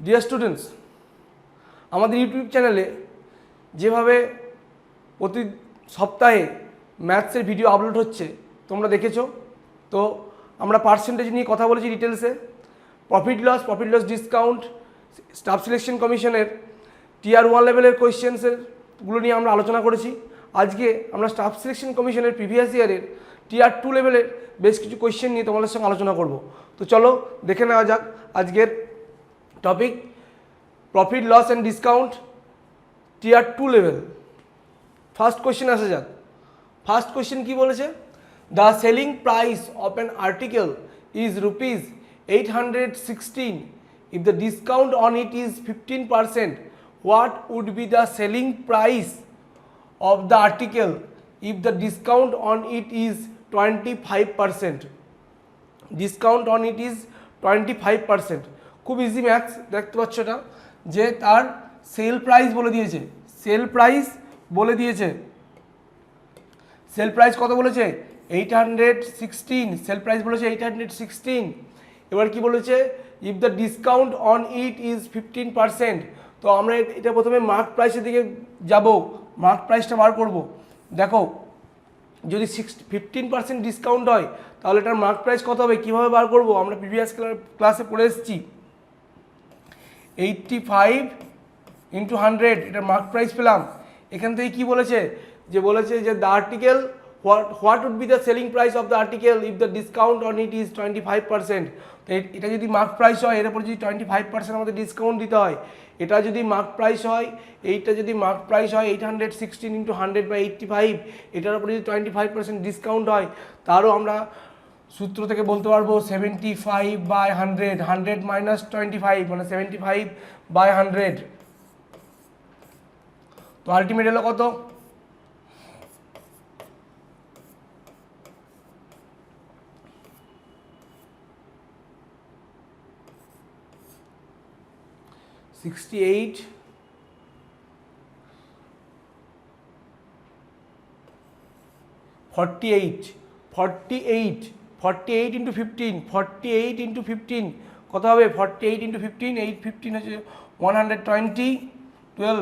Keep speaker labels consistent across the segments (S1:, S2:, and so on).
S1: Dear students, আমাদের YouTube চ্যানেলে যেভাবে প্রতি সপ্তাহে ম্যাথসের ভিডিও আপলোড হচ্ছে তোমরা দেখেছো। তো আমরা পার্সেন্টেজ নিয়ে কথা বলেছি ডিটেলসে, profit loss discount, staff selection কমিশনের টিয়ার 1 লেভেলের কোয়েশ্চেন্সেরগুলো নিয়ে আমরা আলোচনা করেছি। আজকে আমরা স্টাফ সিলেকশন কমিশনের প্রিভিয়াস ইয়ারের টিয়ার 2 লেভেলের বেশ কিছু কোয়েশ্চেন নিয়ে তোমাদের সঙ্গে আলোচনা করব। তো চলো দেখে নেওয়া যাক আজকের topic, profit loss and discount tier 2 level. First question আসা যাক। ফার্স্ট কোয়েশ্চেন কি বলেছে? The selling price of an article is rupees 816, if the discount on it is 15%, what would be the selling price of the article if the discount on it is 25%? Discount on it is 25%। খুব easy maths, দেখতে পাচ্ছ এটা, যে তার sell price বলে দিয়েছে। Sell price বলে দিয়েছে, সেল প্রাইস কত বলেছে? 816। সেল প্রাইস বলেছে 816। এবার কি বলেছে? If the discount on it is 15%। তো আমরা এটা প্রথমে মার্ক প্রাইসের দিকে যাব, মার্ক প্রাইসটা বার করব। দেখো, যদি 15% ডিসকাউন্ট হয় তাহলে এটার মার্ক প্রাইস কত হবে, কীভাবে বার করব? আমরা প্রিভিয়াস ক্লাসে পড়ে এসেছি, 85 × 100 এটার মার্ক প্রাইস পেলাম। এখান থেকে কি বলেছে? যে বলেছে যে the article what would be the selling price of the article if the discount on it is 25%। তো এটা যদি মার্ক প্রাইস হয়, এর উপর যদি 25% আমাদের ডিসকাউন্ট দিতে হয়, এটা যদি মার্ক প্রাইস হয়, এইটা যদি মার্ক প্রাইস হয় 816 × 100/85, এটার উপর যদি 25% ডিসকাউন্ট হয়, তারও আমরা সূত্র থেকে বলতে পারবো 75/100, 100 - 25 মানে 75/100। তো আলটিমেট হলো কত? 68 48 48 48 × 15, 48 × 15 কত হবে? 48 × 15, 8 15 হচ্ছে 120, 12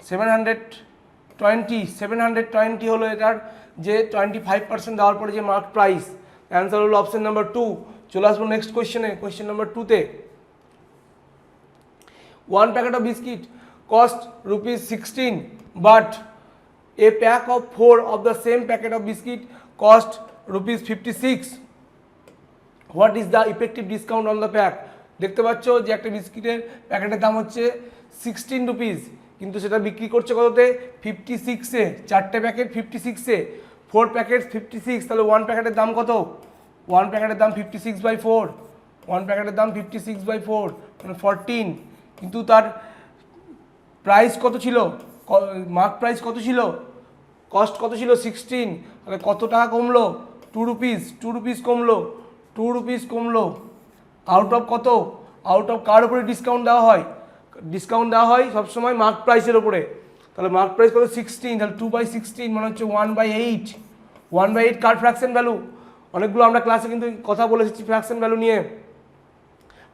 S1: 720, 720 হলো এটার যে 25% দেওয়ার পরে যে মার্ক প্রাইস। অ্যান্সার হলো অপশন নাম্বার 2। চলে আসবো নেক্সট কোয়েশ্চেনে, কোয়েশ্চেন নাম্বার 2তে। 1 packet of biscuit cost ₹16, but a pack of 4 of the same packet of biscuit cost ₹56. What is the effective discount on the pack? দেখতে পাচ্ছ যে একটা বিস্কিটের প্যাকেটের দাম হচ্ছে 16 রুপিস, কিন্তু সেটা বিক্রি করছে কততে? 56-এ। 4টে প্যাকেট 56-এ, 4 প্যাকেট 56, তাহলে 1 প্যাকেটের দাম কত? 1 প্যাকেটের দাম 56/4, 1 প্যাকেটের দাম 56/4 মানে 14। কিন্তু তার প্রাইস কত ছিল? মার্ক প্রাইস কত ছিল? কস্ট কত ছিল? 16। তাহলে কত টাকা কমলো? 2 রুপিস। 2 রুপিস কমলো, 2 রুপিস কমলো। আউট অফ কত? আউট অফ কার উপরে ডিসকাউন্ট দেওয়া হয়? ডিসকাউন্ট দেওয়া হয় সবসময় মার্ক প্রাইসের ওপরে। তাহলে মার্ক প্রাইস কত? 16। তাহলে 2/16 মানে হচ্ছে 1/8। 1/8 কার ফ্র্যাকশন ভ্যালু? অনেকগুলো আমরা ক্লাসে কিন্তু কথা বলে এসেছি ফ্র্যাকশন ভ্যালু নিয়ে,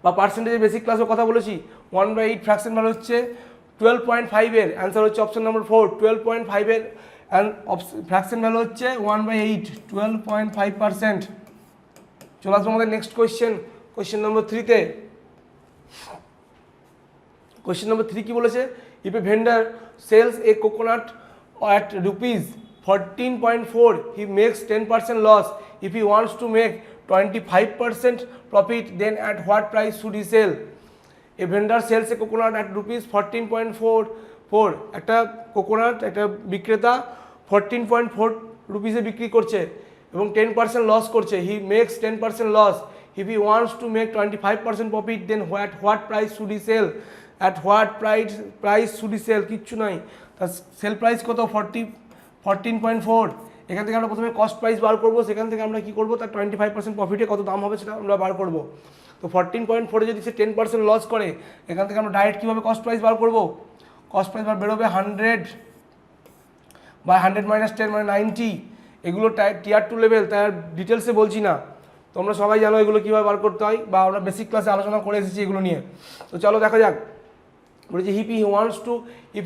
S1: বা পার্সেন্টেজের বেসিক ক্লাসেও কথা বলেছি। 1/8 ফ্র্যাকশন ভ্যালু হচ্ছে 12.5-এর। অ্যান্সার হচ্ছে অপশন নাম্বার 4, 12.5-এর ফ্র্যাকশন ভ্যালু হচ্ছে 1/8, 12.5%। চলে আসবো আমাদের নেক্সট কোয়েশ্চেন, কোয়েশ্চেন নম্বর 3-তে। কোয়েশ্চেন নম্বর 3 কি বলেছে? If a vendor sells a coconut at ₹14.4, he makes 10% loss. If he wants to make 25% profit, then at what price should he sell? A vendor sells a coconut at ₹14.4, একটা coconut একটা বিক্রেতা 14.4 রুপিসে বিক্রি করছে এবং 10% loss করছে। He makes 10% loss. If he wants to make 25% profit, then what price should he sell? At what price should he sell? কিচ্ছু নাই, তার সেল প্রাইস কত? 14.4। এখান থেকে আমরা প্রথমে কস্ট প্রাইস বার করবো, সেখান থেকে আমরা কী করবো? তার 25% প্রফিটে কত দাম হবে সেটা আমরা বার করবো। তো 14.4-এ যদি সে 10% লস করে, এখান থেকে আমরা ডাইরেক্ট কীভাবে কস্ট প্রাইস বার করবো? কস্ট প্রাইস বার বেরোবে 100/100 - 10 মানে 90। এগুলো টিয়ার 2 লেভেল, তাই আর ডিটেলসে বলছি না, তোমরা সবাই জানো এগুলো কীভাবে বার করতে হয়, বা আমরা বেসিক ক্লাসে আলোচনা করে এসেছি এগুলো নিয়ে। তো চলো দেখা যাক বলেছে if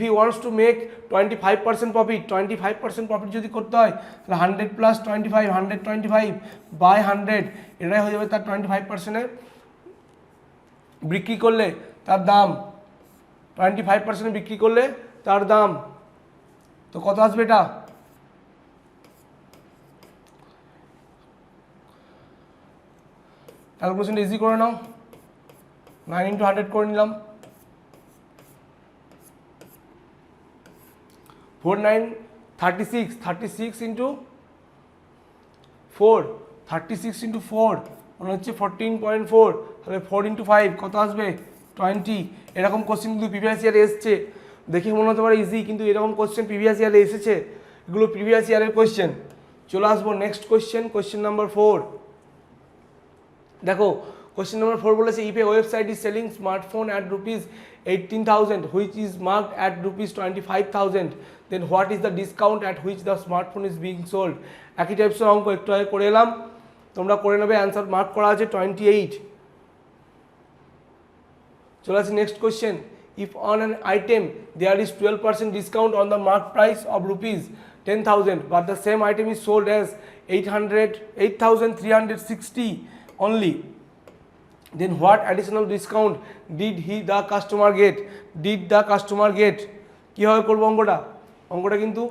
S1: he wants to make 25% profit, 25% profit যদি করতে হয় তাহলে 100 প্লাস 25, 125 বাই 100, এটাই হয়ে যাবে তার 25%-এর বিক্রি করলে তার দাম, 25% বিক্রি করলে তার দাম। তো কত আসবে এটা? ক্যালকুলেশন ইজি করে নাও, 9 ইন্টু 100 করে নিলাম, 4 9 36, 36 ইন্টু 4, 36 ইন্টু 4 মানে হচ্ছে 14.4, তাহলে 4 ইন্টু 5 কত আসবে? 20। এরকম কোশ্চেন কিন্তু প্রিভিয়াস ইয়ারে এসছে, দেখে মনে হতে পারে ইজি, কিন্তু এরকম কোশ্চেন প্রিভিয়াস ইয়ারে এসেছে, এগুলো প্রিভিয়াস ইয়ারের কোশ্চেন। চলে আসবো নেক্সট কোশ্চেন, কোশ্চেন নাম্বার 4। দেখো কোশ্চেন নাম্বার 4 বলেছে if a website is selling smartphone at ₹18,000 which is marked at ₹25,000, then what is the discount at which the smartphone is being sold. একই টাইপসের অঙ্ক একটু আগে করে এলাম, তোমরা করে নেবে, অ্যান্সার মার্ক করা আছে 28। চলে আসছে next question, if on an item there is 12% discount on the mark price of ₹10,000 but the same item is sold as 8,360 only, then what additional discount did the customer get? কীভাবে করবো অঙ্কটা? অঙ্কটা কিন্তু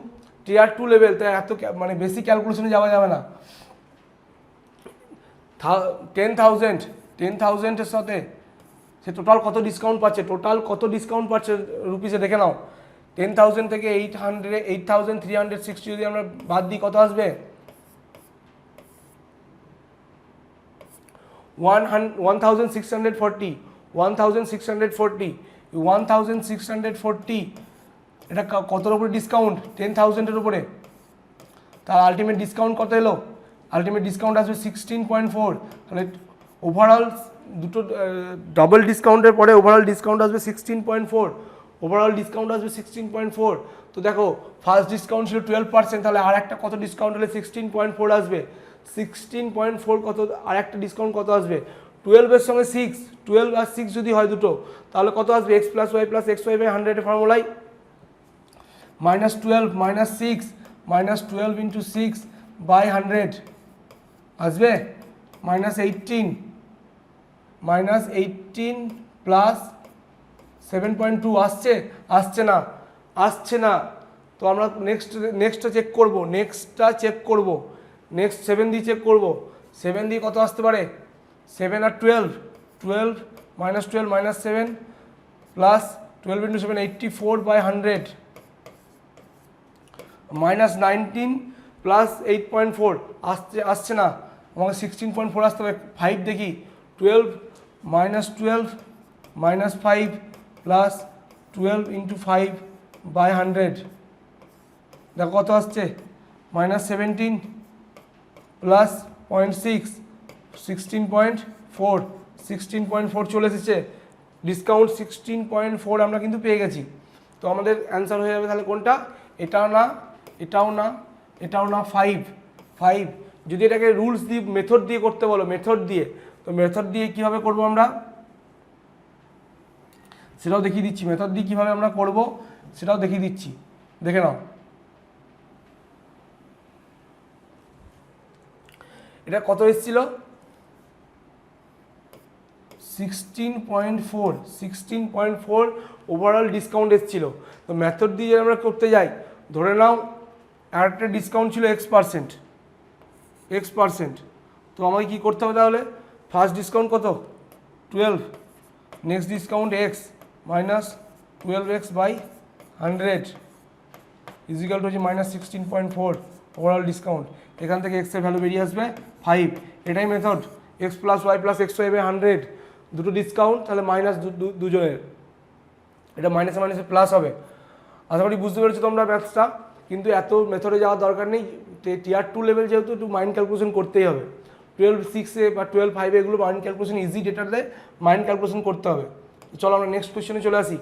S1: টিয়ার 2 level, তাই এত মানে বেশি ক্যালকুলেশনে যাওয়া যাবে না। 10,000-এর সাথে সে টোটাল কত ডিসকাউন্ট পাচ্ছে রুপিসে দেখে নাও। 10,000 থেকে 8,360 যদি আমরা বাদ দিই কত আসবে? 1,640, 1,640 এটা কতর উপরে ডিসকাউন্ট? 10,000-এর উপরে। তার আলটিমেট ডিসকাউন্ট কত এলো? আলটিমেট ডিসকাউন্ট আসবে 16.4, তাহলে ওভারঅল দুটো ডাবল ডিসকাউন্টের পরে ওভারঅল ডিসকাউন্ট আসবে 16.4। তো দেখো ফার্স্ট ডিসকাউন্ট ছিল 12%, তাহলে আর একটা কত ডিসকাউন্ট হলে 16.4 আসবে? 16.4 কত, আর একটা ডিসকাউন্ট কত আসবে? 12-এর সঙ্গে 6, 12 আর 6 যদি হয় দুটো, তাহলে কত আসবে? x plus y plus x y by 100-এর ফর্মুলায় -12 -6 -12 ইন্টু 6 বাই 100 আসবে -18 প্লাস 7.2 আসছে না। তো আমরা নেক্সটটা চেক করব, নেক্সট 7 দিয়ে চেক করব। 7 দিয়ে কত আসতে পারে? 7 আর 12 -7 প্লাস 12 ইন্টু 7 84 বাই 100 -19 প্লাস 8.4 আসছে না, আমাকে 16.4 আসতে হবে। 5 দেখি, 12 -5 প্লাস 12 ইন্টু 5 বাই 100 দেখো কত আসছে? -17 প্লাস 0.6 16.4 চলে এসেছে। ডিসকাউন্ট 16.4 আমরা কিন্তু পেয়ে গেছি। তো আমাদের অ্যান্সার হয়ে যাবে তাহলে কোনটা? এটাও না 5। যদি এটাকে রুলস দিয়ে মেথড দিয়ে করতে বলো, তো মেথড দিয়ে কীভাবে করবো আমরা সেটাও দেখিয়ে দিচ্ছি। মেথড দিয়ে কীভাবে আমরা করব সেটাও দেখিয়ে দিচ্ছি, দেখে নাও। এটা কত এসেছিল? 16.4 ওভারঅল ডিসকাউন্ট এসেছিল। তো মেথড দিয়ে আমরা করতে যাই, ধরে নাও আর একটা ডিসকাউন্ট ছিল x%। তো আমাকে কী করতে হবে তাহলে? ফার্স্ট ডিসকাউন্ট কত? 12, next discount x minus 12x by 100 equal to হচ্ছে -16.4 ওভারঅল ডিসকাউন্ট। এখান থেকে x এর ভ্যালু বেরিয়ে আসবে 5। এটাই method, x plus y plus x y by 100 দুটো ডিসকাউন্ট, তাহলে মাইনাস দুজনের, এটা মাইনাসে মাইনাসে প্লাস হবে। আশা করি বুঝতে পেরেছো তোমরা ম্যাথসটা, কিন্তু এত মেথডে যাওয়ার দরকার নেই। টিয়ার 2 লেভেল যেহেতু একটু মাইন্ড ক্যালকুলেশন করতেই হবে। 12/6 বা 12/5 এগুলো মাইন্ড ক্যালকুলেশন ইজি ডেটাতে মাইন্ড ক্যালকুলেশন করতে হবে। চলো আমরা নেক্সট কোয়েশ্চেনে চলে আসি।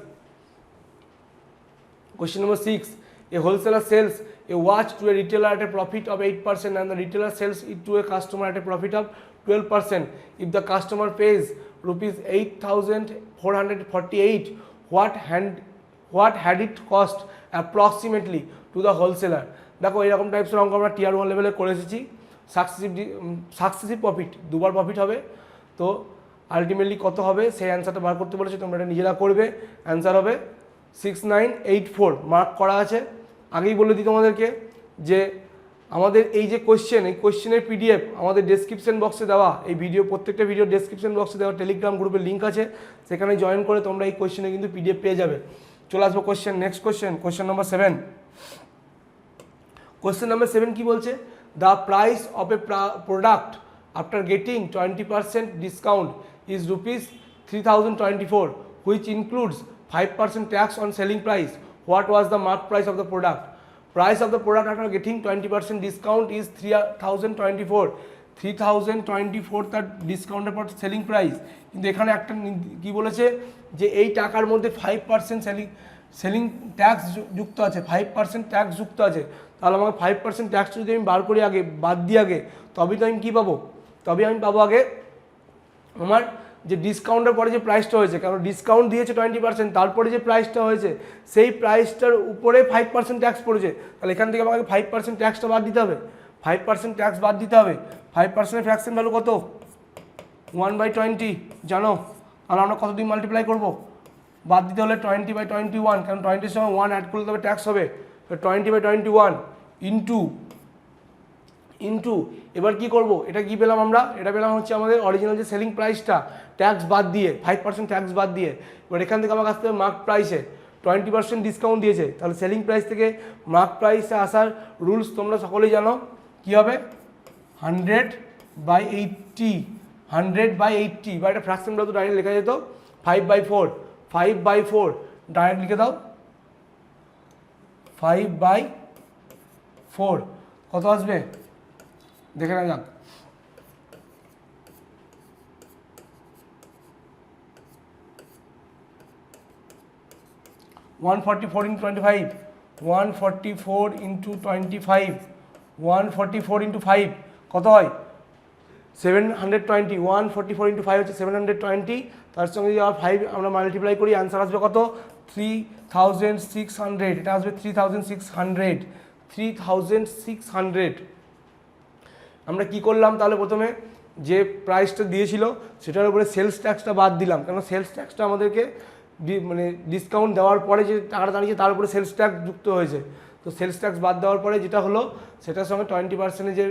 S1: Question number 6. A wholesaler sells a watch to a retailer at a profit of 8% and the retailer sells it to a customer at a profit of 12%. If the customer pays ₹8,448, what had it cost approximately to the wholesaler. দেখো এরকম টাইপসের অঙ্ক আমরা টিয়ার 1 লেভেলে করে এসেছি। Successive profit, দুবার profit হবে, তো আলটিমেটলি কত হবে সেই অ্যান্সারটা বার করতে বলেছে, তোমরা এটা নিজেরা করবে। অ্যান্সার হবে 6984, মার্ক করা আছে। আগেই বলে দিই তোমাদেরকে যে আমাদের এই যে কোয়েশ্চেন, এই কোয়েশ্চেনের পিডিএফ আমাদের ডেসক্রিপশন বক্সে দেওয়া, এই ভিডিও প্রত্যেকটা ভিডিও ডেসক্রিপশন বক্সে দেওয়া টেলিগ্রাম গ্রুপের লিঙ্ক আছে, সেখানে জয়েন করে তোমরা এই কোয়েশ্চেনে কিন্তু পিডিএফ পেয়ে যাবে। চলে আসবো question, next question number 7। Question number 7 কি বলছে? The price of A product after getting 20% discount is ₹3024, which includes 5% tax on selling price. What was the mark price of the product? Price of the product after getting 20% discount is 3024. 3024 তার ডিসকাউন্টের পর selling price, কিন্তু এখানে একটা কি বলেছে যে এই টাকার মধ্যে 5% সেলিং ট্যাক্স যুক্ত আছে, 5% ট্যাক্স যুক্ত আছে। তাহলে আমাকে 5% ট্যাক্স যদি আমি বার করি আগে, বাদ দিই আগে, তবেই তো আমি কী পাবো? তবেই আমি পাবো আগে আমার যে ডিসকাউন্টের পরে যে প্রাইসটা হয়েছে, কারণ ডিসকাউন্ট দিয়েছে 20%, তারপরে যে প্রাইসটা হয়েছে সেই প্রাইসটার উপরে 5% ট্যাক্স পড়েছে। তাহলে এখান থেকে আমাকে 5% ট্যাক্সটা বাদ দিতে হবে, 5% ট্যাক্স বাদ দিতে হবে। 5% ফ্র্যাকশন ভ্যালু কত? 1/20 জানো? তাহলে আমরা কত দিয়ে মাল্টিপ্লাই করবো? বাদ দিতে হলে 20/21, কারণ 20-র সময় 1 অ্যাড করলে তবে ট্যাক্স হবে। 20/21 ইন্টু এবার কি করব? এটা কি পেলাম আমরা? এটা পেলাম হচ্ছে আমাদের অরিজিনাল যে সেলিং প্রাইসটা, ট্যাক্স বাদ দিয়ে, 5% ট্যাক্স বাদ দিয়ে। এবার এখান থেকে আমাকে আসতে হবে মার্ক প্রাইসে, 20% ডিসকাউন্ট দিয়েছে, তাহলে সেলিং প্রাইস থেকে মার্ক প্রাইসে আসার রুলস তোমরা সকলেই জানো। কি হবে? 100/80, 100/80, বা এটা ফ্র্যাকশন ভ্যালু ডাইরেক্ট লেখা যেত 5/4, 5/4 ডাইরেক্ট লিখে দাও, 5/4 কত আসবে দেখে না যাক। 144 × 25, 144 × 25, 144 × 5 কত হয়? 720। 144 × 5 হচ্ছে 720, তার সঙ্গে যদি 5 আমরা মাল্টিপ্লাই করি, অ্যান্সার আসবে কত? 3600। এটা আসবে 3600, 3600। আমরা কি করলাম তাহলে? প্রথমে যে প্রাইসটা দিয়েছিল সেটার উপরে সেলস ট্যাক্সটা বাদ দিলাম, কারণ সেলস ট্যাক্সটা আমাদেরকে মানে ডিসকাউন্ট দেওয়ার পরে যে টাকাটা দাঁড়িয়েছে তার উপরে সেলস ট্যাক্স যুক্ত হয়েছে। তো সেলস ট্যাক্স বাদ দেওয়ার পরে যেটা হলো সেটার সঙ্গে 20% যে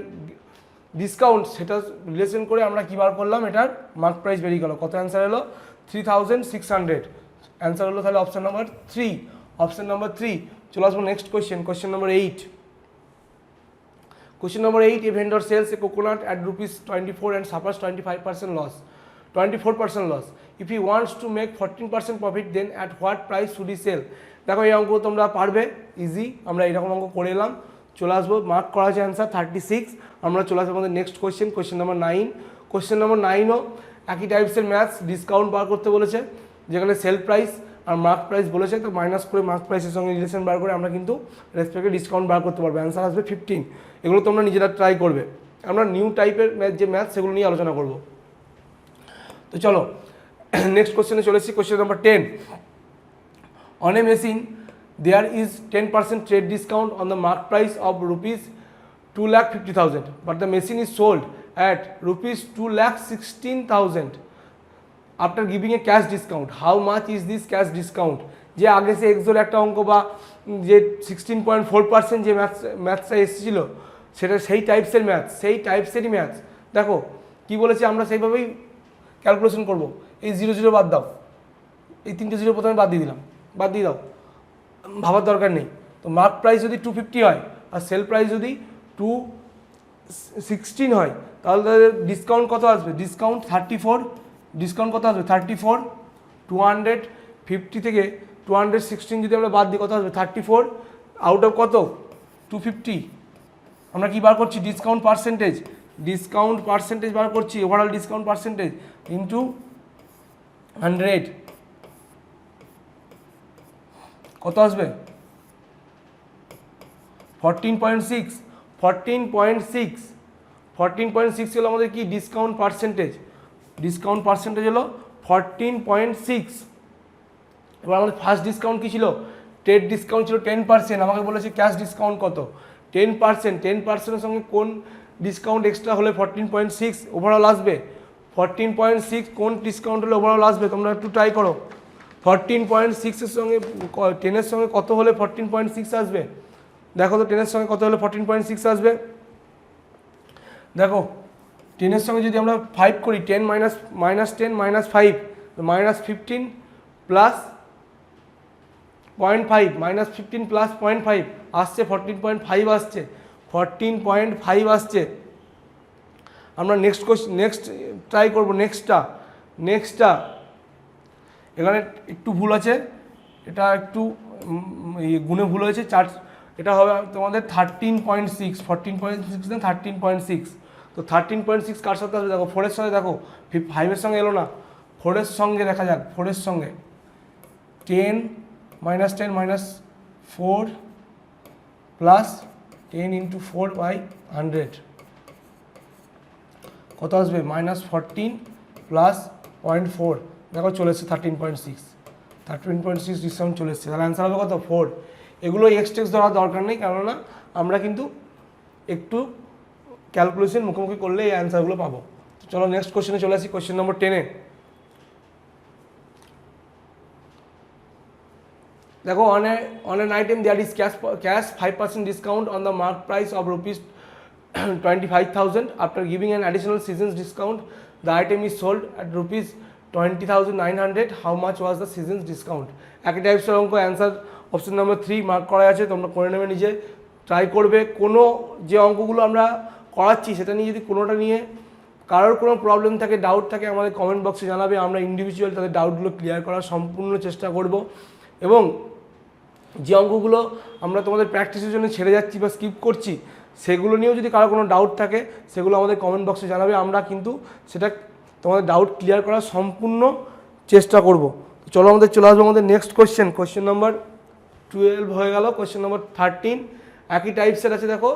S1: ডিসকাউন্ট, সেটা রিলেশন করে আমরা কী বার করলাম, এটার মার্ক প্রাইস বেরিয়ে গেল। কত অ্যান্সার এলো? 3600। অ্যান্সার হলো তাহলে অপশান নাম্বার 3। Option number 3। চলে আসবো next question number 8। Question number 8, a vendor sells a coconut at ₹24 and suffers 24% loss. If he wants to make 14% profit, then at what price should he sell? দেখো এই অঙ্ক তোমরা পারবে, easy. আমরা এরকম অঙ্ক করে এলাম। চলে আসবো, মার্ক করা আছে অ্যান্সার 36। আমরা চলে আসবো আমাদের next question number 9। Question number 9ও একই টাইপসের ম্যাথস, ডিসকাউন্ট বার করতে বলেছে, যেখানে সেল প্রাইস আর মার্ক প্রাইস বলেছে, তো মাইনাস করে মার্ক প্রাইসের সঙ্গে রিলেশন বার করে আমরা কিন্তু রেসপেক্টে ডিসকাউন্ট বার করতে পারবো। অ্যান্সার আসবে 15। এগুলো তোমরা নিজেরা ট্রাই করবে। আমরা নিউ টাইপের যে ম্যাথ সেগুলো নিয়ে আলোচনা করব। তো চলো নেক্সট কোয়েশ্চেনে চলে এসেছি। Question number 10, on a machine there is 10% trade discount on the mark price of ₹2,50,000, but the machine is sold at ₹2,16,000 after giving a cash discount. How much is this cash discount? যে আগে সে XOR একটা অঙ্ক বা যে 16.4% যে ম্যাথসটা এসেছিলো, সেটা সেই টাইপসের ম্যাথস, সেই টাইপসেরই ম্যাথস। দেখো কি বলেছে, আমরা সেইভাবেই ক্যালকুলেশন করব। এই 0 বাদ দাও, এই 3টে 0 প্রথমে বাদ দিয়ে দিলাম, বাদ দিয়ে দাও, ভাবার দরকার নেই। তো মার্ক প্রাইস যদি 250 হয় আর সেল প্রাইস যদি 216 হয়, তাহলে তাদের ডিসকাউন্ট কত আসবে? ডিসকাউন্ট 34। ডিসকাউন্ট কত আসবে? 34। 250 থেকে 216 যদি আমরা বাদ দিই কত আসবে? 34 আউট অফ কত? 250। আমরা কি বার করছি? ডিসকাউন্ট পার্সেন্টেজ বার করছি, ওভারঅল ডিসকাউন্ট পার্সেন্টেজ ইন্টু 100 কত আসবে? 14.6। 14.6 হলো আমাদের কি? ডিসকাউন্ট পার্সেন্টেজ হলো 14.6। এবার আমাদের ফার্স্ট ডিসকাউন্ট কী ছিল, ট্রেড ডিসকাউন্ট ছিল 10%, আমাকে বলেছে ক্যাশ ডিসকাউন্ট কত 10%, 10%-এর সঙ্গে কোন ডিসকাউন্ট এক্সট্রা হলে 14.6 ওভারঅল আসবে, 14.6 কোন ডিসকাউন্ট হলে ওভারঅল আসবে, তোমরা একটু ট্রাই করো। 14.6-এর সঙ্গে 10-এর সঙ্গে কত হলে 14.6 আসবে, দেখো তো 10-এর সঙ্গে কত হলে 14.6 আসবে। দেখো 10-এর সঙ্গে যদি আমরা 5 করি, 10 -10 -5 -15 প্লাস 0.5 -15 প্লাস 0.5 আসছে 14.5 আসছে, 14.5 আসছে। আমরা নেক্সট ট্রাই করবো। নেক্সটটা এখানে একটু ভুল আছে, এটা একটু গুণে ভুল হয়েছে, এটা হবে তোমাদের 13.6, 14.6 না 13.6। তো 13.6 কার সাথে আসবে দেখো, 4-এর সঙ্গে, দেখো 5-এর সঙ্গে এলো না, 4-এর সঙ্গে দেখা যাক, 4-এর সঙ্গে 10 -10 -4 প্লাস 10 × 4/100 কত আসবে, -14 প্লাস 0.4, দেখো চলে এসছে 13.6 ডিসকাউন্ট চলে এসছে, তাহলে অ্যান্সার হবে কত 4। এগুলো এক্সটেক্স ধরার দরকার নেই, কেননা আমরা কিন্তু একটু ক্যালকুলেশন মুখোমুখি করলে এই অ্যান্সারগুলো পাবো। তো চলো নেক্সট কোশ্চেনে চলে আসি, কোশ্চেন নম্বর 10-এ। দেখো on an item there is cash 5% discount on the mark price of rupees 25,000. After giving an additional season's discount, the item is sold at rupees 20,900. How much was the season's discount? একই টাইপসের অঙ্ক, answer option number 3 mark করা আছে, তোমরা করে নেবে, নিজে try করবে। কোনো যে অঙ্কগুলো আমরা করাচ্ছি সেটা নিয়ে যদি কোনোটা নিয়ে কারোর কোনো প্রবলেম থাকে, ডাউট থাকে, আমাদের কমেন্ট বক্সে জানাবে, আমরা ইন্ডিভিজুয়াল তাদের ডাউটগুলো ক্লিয়ার করার সম্পূর্ণ চেষ্টা করব। এবং যে অঙ্কগুলো আমরা তোমাদের প্র্যাকটিসের জন্য ছেড়ে যাচ্ছি বা স্কিপ করছি, সেগুলো নিয়েও যদি কারো কোনো ডাউট থাকে সেগুলো আমাদের কমেন্ট বক্সে জানাবে, আমরা কিন্তু সেটা তোমাদের ডাউট ক্লিয়ার করার সম্পূর্ণ চেষ্টা করব। তো চলো আমাদের চলে আসবো আমাদের নেক্সট কোশ্চেন নম্বর 12 হয়ে গেল। কোশ্চেন নম্বর 13 একই টাইপসের আছে। দেখো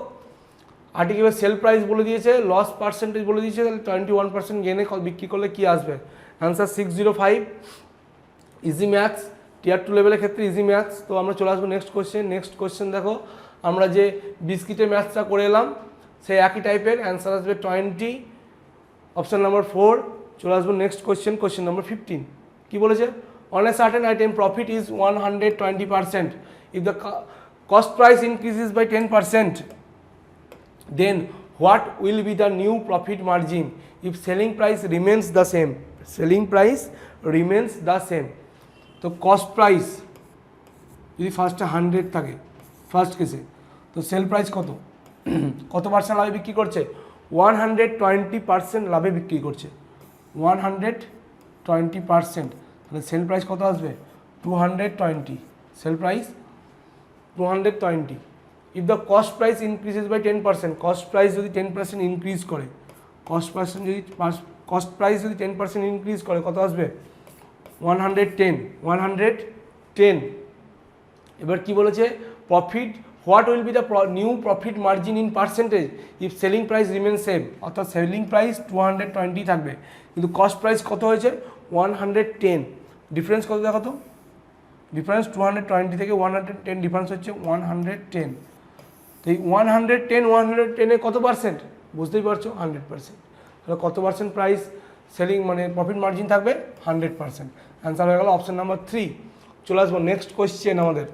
S1: আর্টিকেলের সেল প্রাইস বলে দিয়েছে, লস পার্সেন্টেজ বলে দিয়েছে, তাহলে 21% গেনে বিক্রি করলে কী আসবে, অ্যান্সার 605। ইজি ম্যাথস, টিয়ার 2 লেভেলের ক্ষেত্রে ইজি ম্যাথস। তো আমরা চলে আসবো নেক্সট কোশ্চেন। দেখো আমরা যে বিস্কিটের ম্যাথসটা করে এলাম সেই একই টাইপের, অ্যান্সার আসবে 20, অপশান নাম্বার 4। চলে আসবো নেক্সট কোশ্চেন নম্বর 15। কী বলেছে, on a certain item profit is 120%, if the cost price increases by 10%, then what will be the new profit margin if selling price remains the same? তো cost price যদি ফার্স্টে 100 থাকে first কেসে, তো sell price কত percent লাভে বিক্রি করছে, 120% লাভে বিক্রি করছে, 120%, তাহলে সেল প্রাইস কত আসবে 220, sell price 220। If the cost price increases by 10%, cost price যদি 10% ইনক্রিজ করে, কস্ট প্রাইস যদি 10% ইনক্রিজ করে কত আসবে 110। এবার কি বলেছে, profit, what will be the new profit margin in percentage if selling price remain same, অর্থাৎ সেলিং প্রাইস 220 থাকবে কিন্তু কস্ট প্রাইস কত হয়েছে 110, ডিফারেন্স কত দেখো তো, ডিফারেন্স 220 থেকে 110 ডিফারেন্স হচ্ছে 110। তো এই 110-110-এ কত পার্সেন্ট বুঝতেই পারছো, 100%। তাহলে কত পার্সেন্ট প্রাইস সেলিং মানে প্রফিট মার্জিন থাকবে 100%। অ্যান্সার হয়ে গেল অপশন নাম্বার 3। চলে আসবো নেক্সট কোয়েশ্চেন আমাদের,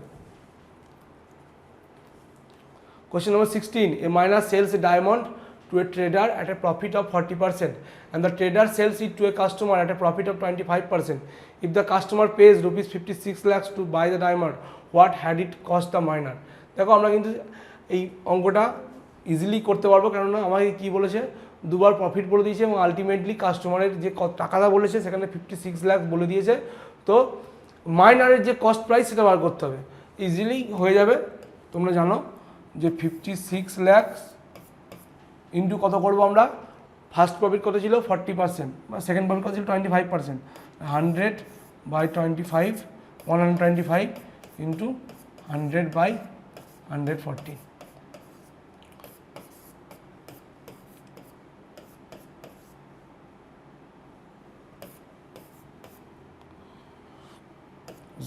S1: question number 16। A minor sells a diamond to a trader at a profit of 40% and the trader sells it to a customer at a profit of 25%. If the customer pays rupees 56 lakhs to buy the diamond, what had it cost the miner? দেখো আমরা কিন্তু এই অঙ্কটা easily করতে পারবো, কেননা আমাকে কী বলেছে, দুবার প্রফিট বলে দিয়েছে এবং আলটিমেটলি কাস্টমারের যে টাকাটা বলেছে সেখানে 56 লাখ বলে দিয়েছে। তো মাইনারের যে কস্ট প্রাইস সেটা বার করতে হবে, ইজিলি হয়ে যাবে। তোমরা জানো যে 56 লাখ ইন্টু কত করবো আমরা, ফার্স্ট প্রফিট কত ছিল 40%, বা সেকেন্ড প্রফিট কত ছিল 25%, 100/25, 125 into 100/140, 0.0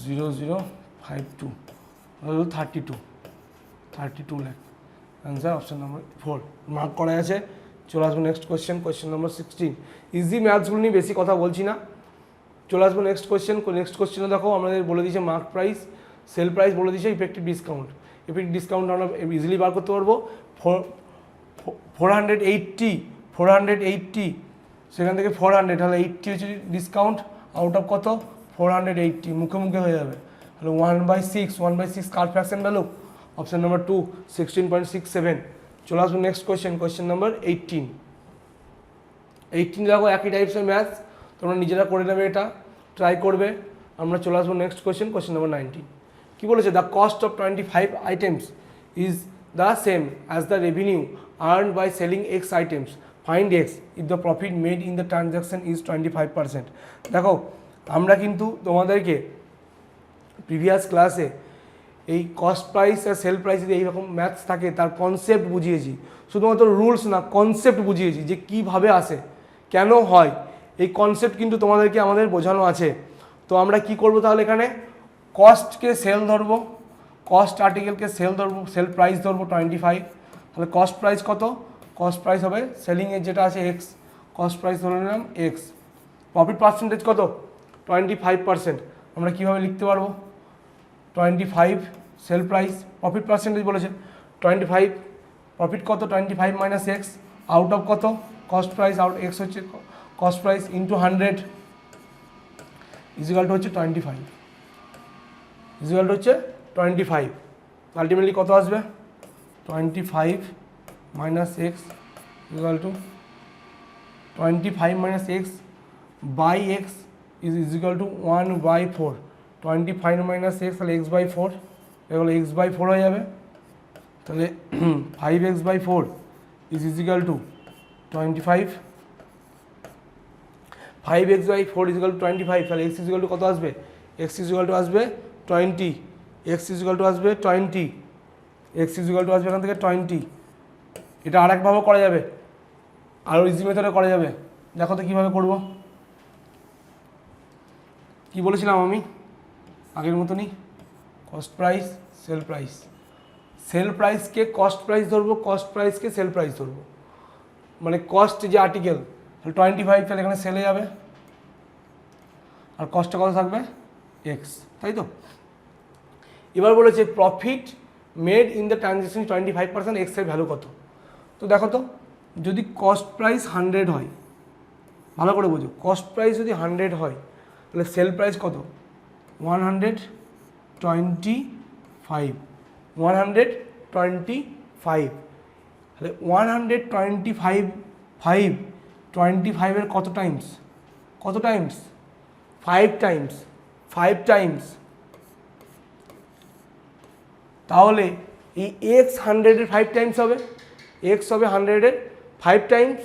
S1: 0052 32 lakh. Answer option number 4 mark করা আছে। চলে আসবো নেক্সট কোয়েশ্চেন নাম্বার 16। ইজি ম্যাথসগুলো নিয়ে বেশি কথা বলছি না, চলে আসবো নেক্সট কোয়েশ্চেনে। দেখো আমাদের বলে দিয়েছে মার্ক প্রাইস, সেল প্রাইস বলে দিয়েছে, ইফেক্টিভ ডিসকাউন্ট আমরা ইজিলি বার করতে পারবো। 480 সেখান থেকে 400, তাহলে 80 হচ্ছে ডিসকাউন্ট, আউট অফ কত 480, মুখে মুখে হয়ে যাবে। তাহলে 1/6 কার ফ্র্যাকশন ভ্যালু, অপশান নাম্বার 2 16.67। চলে আসবো নেক্সট কোয়েশ্চেন নাম্বার 18। দেখো একই টাইপসের ম্যাথস, তোমরা নিজেরা করে নেবে, এটা ট্রাই করবে। আমরা চলে আসবো নেক্সট কোয়েশ্চেন নাম্বার 19। কী বলেছে, the cost of 25 items is the same as the revenue earn by selling x items, find x if the profit made in the transaction is 25%। দেখো আমরা কিন্তু তোমাদেরকে প্রিভিয়াস ক্লাসে এই কস্ট প্রাইস আর sell price যদি এইরকম ম্যাথস থাকে তার কনসেপ্ট বুঝিয়েছি, শুধুমাত্র রুলস না কনসেপ্ট বুঝিয়েছি যে কীভাবে আসে, কেন হয়, এই কনসেপ্ট কিন্তু তোমাদেরকে আমাদের বোঝানো আছে। তো আমরা কি করব তাহলে, এখানে কস্টকে সেল ধরবো, কস্ট আর্টিকেলকে সেল প্রাইস ধরবো 25। তাহলে কস্ট প্রাইস কত, কস্ট প্রাইস হবে সেলিংয়ের যেটা আছে এক্স, কস্ট প্রাইস ধরে নিলাম এক্স। প্রফিট পার্সেন্টেজ কত 25%, আমরা কীভাবে লিখতে পারবো 25 সেল প্রাইস, প্রফিট পার্সেন্টেজ বলেছে 25, প্রফিট কত 25 মাইনাস এক্স, আউট অফ কত কস্ট প্রাইস, আউট এক্স হচ্ছে cost price into 100 equal to হচ্ছে 25, আলটিমেটলি কত আসবে 25 minus x equal to 25 minus x by x equal to 1/4, 25 minus x তাহলে x/4, এগুলো x/4 হয়ে যাবে। তাহলে 5x/4 is equal to 25, 5x/4 equal to 25, তাহলে x ইজিক্যাল টু কত আসবে, x ইজিক্যাল টু আসবে 20, x ইজিক্যাল টু আসবে 20, x ইজিক্যাল টু আসবে এখান থেকে 20। এটা আরেকভাবেও করা যাবে, আরও ইজি মেথডে করা যাবে। দেখো তো কীভাবে করবো, কি বলেছিলাম আমি আগের মতনই, কস্ট প্রাইস সেল প্রাইসকে কস্ট প্রাইস ধরবো, কস্ট প্রাইসকে সেল প্রাইস ধরবো, মানে কস্ট যে আর্টিকেল তাহলে 25, তাহলে এখানে সেলে যাবে, আর কস্টটা কত থাকবে এক্স, তাই তো। এবার বলেছে profit made in the transaction 25%, এক্সের ভ্যালু কত। তো দেখো তো যদি কস্ট প্রাইস 100 হয়, ভালো করে বোঝো, কস্ট প্রাইস যদি 100 হয় তাহলে সেল প্রাইস কত 125, তাহলে 125 এর কত টাইমস 5 টাইমস, তাহলে এই এক্স 100-এর 5 টাইমস হবে, এক্স হবে 100-এর 5 টাইমস,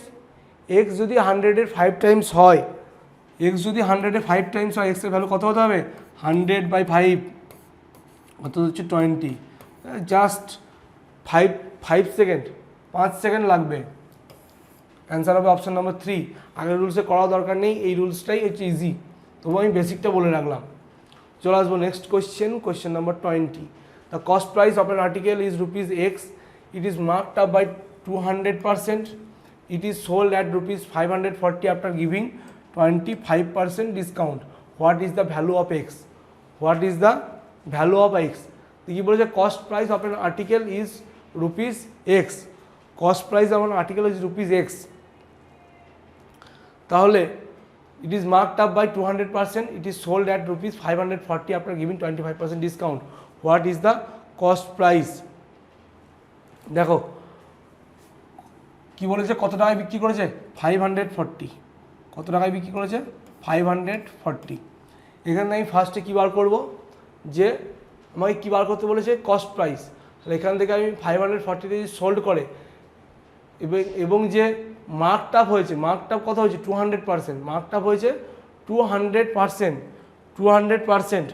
S1: এক্স যদি 100-এর 5 টাইমস হয়, এক্সের ভ্যালু কত হতে হবে 100/5, কত হচ্ছে 20, জাস্ট 5 সেকেন্ড, 5 সেকেন্ড লাগবে। অ্যান্সার হবে অপশান নাম্বার 3। আগের রুলসে করার দরকার নেই, এই রুলসটাই হচ্ছে ইজি, তবু আমি বেসিকটা বলে রাখলাম। চলে আসবো next question number 20। The cost price of an article is rupees x, it is marked up by 200%, it is sold at rupees 540 after giving 25% discount. What is the value of x? তো কি বলেছে, cost price of an article is rupees x, cost price of an article is rupees x, তাহলে it is marked up by 200%, it is sold at rupees 540 after giving 25% discount. What is the cost price. দেখো কি বলেছে, কত টাকায় বিক্রি করেছে 540, কত টাকায় বিক্রি করেছে 540। এখানে আমি ফার্স্টে কী বার করবো, যে আমাকে কী বার করতে বলেছে কস্ট প্রাইস, তাহলে এখান থেকে আমি 540 যদি সোল্ড করে এবং যে মার্কড আপ হয়েছে, মার্কড আপ কত হয়েছে 200%, মার্কড আপ হয়েছে 200%,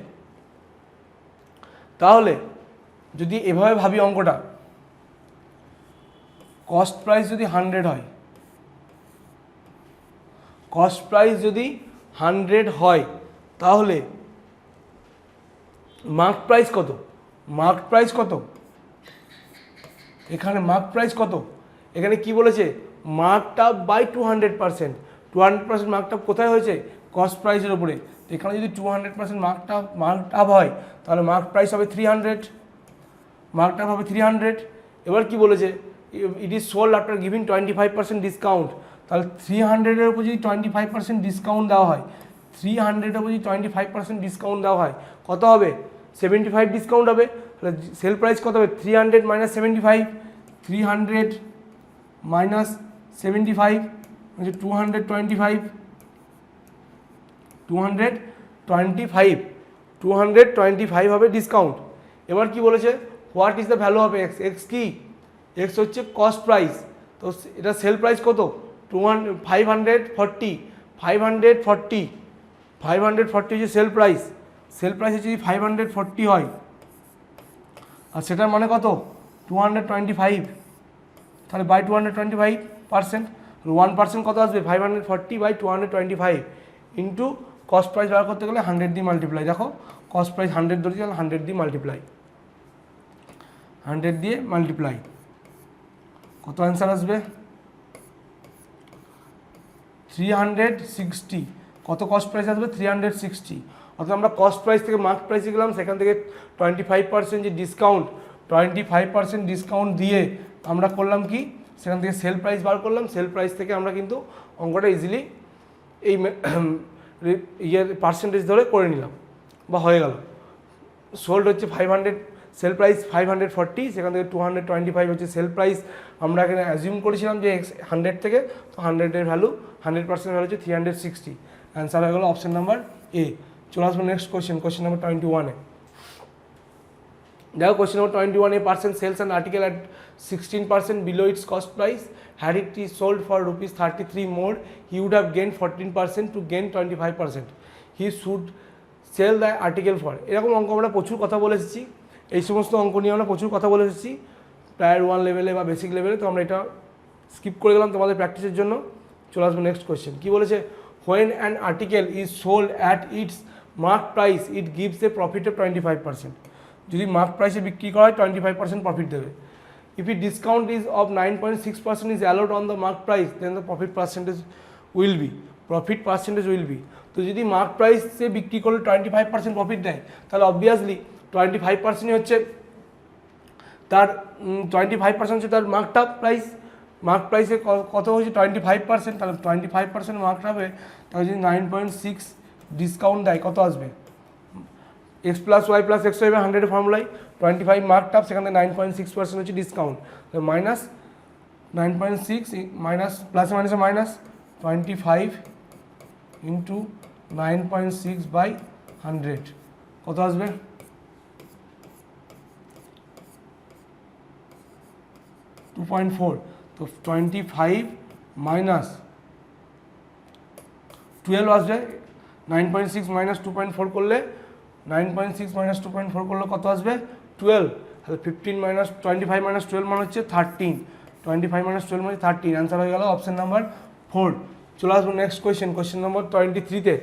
S1: তাহলে যদি এভাবে ভাবি অঙ্কটা, কস্ট প্রাইস যদি 100 হয়, তাহলে মার্ক প্রাইস কত, মার্ক প্রাইস কত, এখানে মার্ক প্রাইস কত, এখানে কি বলেছে marked up by 200%, 200% marked up কোথায় হয়েছে, কস্ট প্রাইসের উপরে। তো এখানে যদি 200% মার্কড আপ হয় তাহলে মার্ক প্রাইস হবে 300, মার্কড আপ হবে 300। এবার কি বলেছে, ইট is sold after giving 25% discount, তাহলে 300-এর উপর যদি 25% ডিসকাউন্ট দেওয়া হয়, 300-এর উপর যদি 25% ডিসকাউন্ট দেওয়া হয় কত হবে, 75 ডিসকাউন্ট হবে। তাহলে সেল প্রাইস কত হবে, 300 মাইনাস 75, 300 মাইনাস 75 হচ্ছে 225, 225 হবে ডিসকাউন্ট। এবার কি বলেছে, what is the value of x, x কি, এক্স হচ্ছে কস্ট প্রাইস। তো এটা সেল প্রাইস কত, 540, 540 হচ্ছে সেল প্রাইস, সেল প্রাইস হচ্ছে 540 হয়, আর সেটার মানে কত 225, তাহলে বাই 225%, 1% কত আসবে 540 বাই 225 ইন্টু কস্ট প্রাইস বার করতে গেলে 100 দিয়ে মাল্টিপ্লাই, দেখো কস্ট প্রাইস 100 ধরেছি, তাহলে 100 দিয়ে মাল্টিপ্লাই, 100 দিয়ে মাল্টিপ্লাই, কত অ্যান্সার আসবে 360। কত কস্ট প্রাইস আসবে 360। অর্থাৎ আমরা কস্ট প্রাইস থেকে মার্ক প্রাইসে গেলাম, সেখান থেকে 25% যে ডিসকাউন্ট, 25% ডিসকাউন্ট দিয়ে আমরা করলাম কি, সেখান থেকে সেল প্রাইস বার করলাম, সেল প্রাইস থেকে আমরা কিন্তু অঙ্কটা ইজিলি এই পার্সেন্টেজ ধরে করে নিলাম বা হয়ে গেল। সোল্ড হচ্ছে 500, সেল প্রাইস 540, সেখান থেকে 225 হচ্ছে সেল প্রাইস, আমরা এখানে অ্যাজিউম করেছিলাম যে 100 থেকে, তো 100-এর ভ্যালু 100% ভ্যালু হচ্ছে 360, অ্যান্সার হয়ে গেলো অপশন নাম্বার এ। চলে আসবো নেক্সট কোয়েশ্চেন নাম্বার 21-এ। দেখো question number 21, a person sells an article at 16% below its cost price. Had it is sold for rupees 33 more, he would have gained 14% to gain 25%. He should sell the article for, এরকম অঙ্ক আমরা প্রচুর কথা বলে এসেছি, এই সমস্ত অঙ্ক নিয়ে আমরা প্রচুর কথা বলে এসেছি টায়ার 1 লেভেলে বা বেসিক লেভেলে, তো আমরা এটা স্কিপ করে গেলাম তোমাদের প্র্যাকটিসের জন্য। চলে আসবো নেক্সট কোয়েশ্চেন, কী বলেছে, when an article is sold at its mark price it gives a profit of 25%, যদি মার্ক প্রাইসে বিক্রি করা হয় 25% প্রফিট দেবে। If a discount is of 9.6% is allowed on the mark price then the profit percentage will be. তো যদি mark প্রাইসে বিক্রি করলে 25% প্রফিট দেয়, তাহলে অবভিয়াসলি 25%ই হচ্ছে তার 25% হচ্ছে তার মার্কড আপ প্রাইস। মার্ক প্রাইসে কত হচ্ছে 25%, তাহলে 25% মার্কড হবে, তাহলে যদি 9.6 ডিসকাউন্ট দেয় কত আসবে, x plus y plus x হবে 100 ফর্মুলায়, 25 মার্কড আপ, সেখানে 9.6% হচ্ছে ডিসকাউন্ট, মাইনাস 9.6 মাইনাস প্লাস মাইনাসে মাইনাস 25 ইন্টু 9.6 বাই 100 কত আসবে, $2.4। তো 25 মাইনাস 12 আসবে, 9.6 মাইনাস 2.4 করলে 9.6 মাইনাস 2.4 করলে কত আসবে 12, তাহলে 15 মাইনাস 25 মাইনাস 12 মানে হচ্ছে 13, 25 মাইনাস 12 মানে 13, অ্যান্সার হয়ে গেল অপশন নাম্বার 4। চলে আসবো নেক্সট কোয়েশ্চেন নম্বর 23-তে।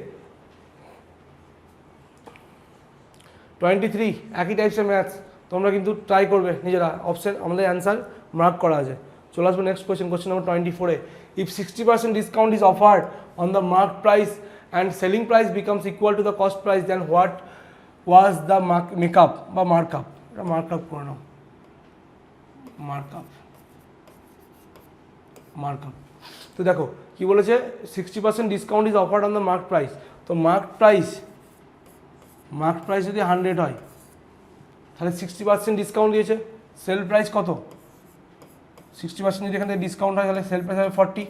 S1: 23 একই টাইপসের ম্যাথস, তোমরা কিন্তু ট্রাই করবে নিজেরা, অপশন আমাদের অ্যান্সার মার্ক করা আছে। চলে আসবো নেক্সট কোয়েশ্চেন নম্বর 24-এ। If 60% discount is offered on the mark price and selling price becomes equal to the cost price, then what was the makeup বা মার্কআপ, এটা মার্কআপ করে নাও, মার্কআপ। তো দেখো কি বলেছে, 60% discount is offered on the mark price. তো mark price যদি 100 হয়, তাহলে 60% ডিসকাউন্ট দিয়েছে, সেল প্রাইস কত, 60% যদি এখান থেকে ডিসকাউন্ট হয় তাহলে সেল প্রাইস হবে 40,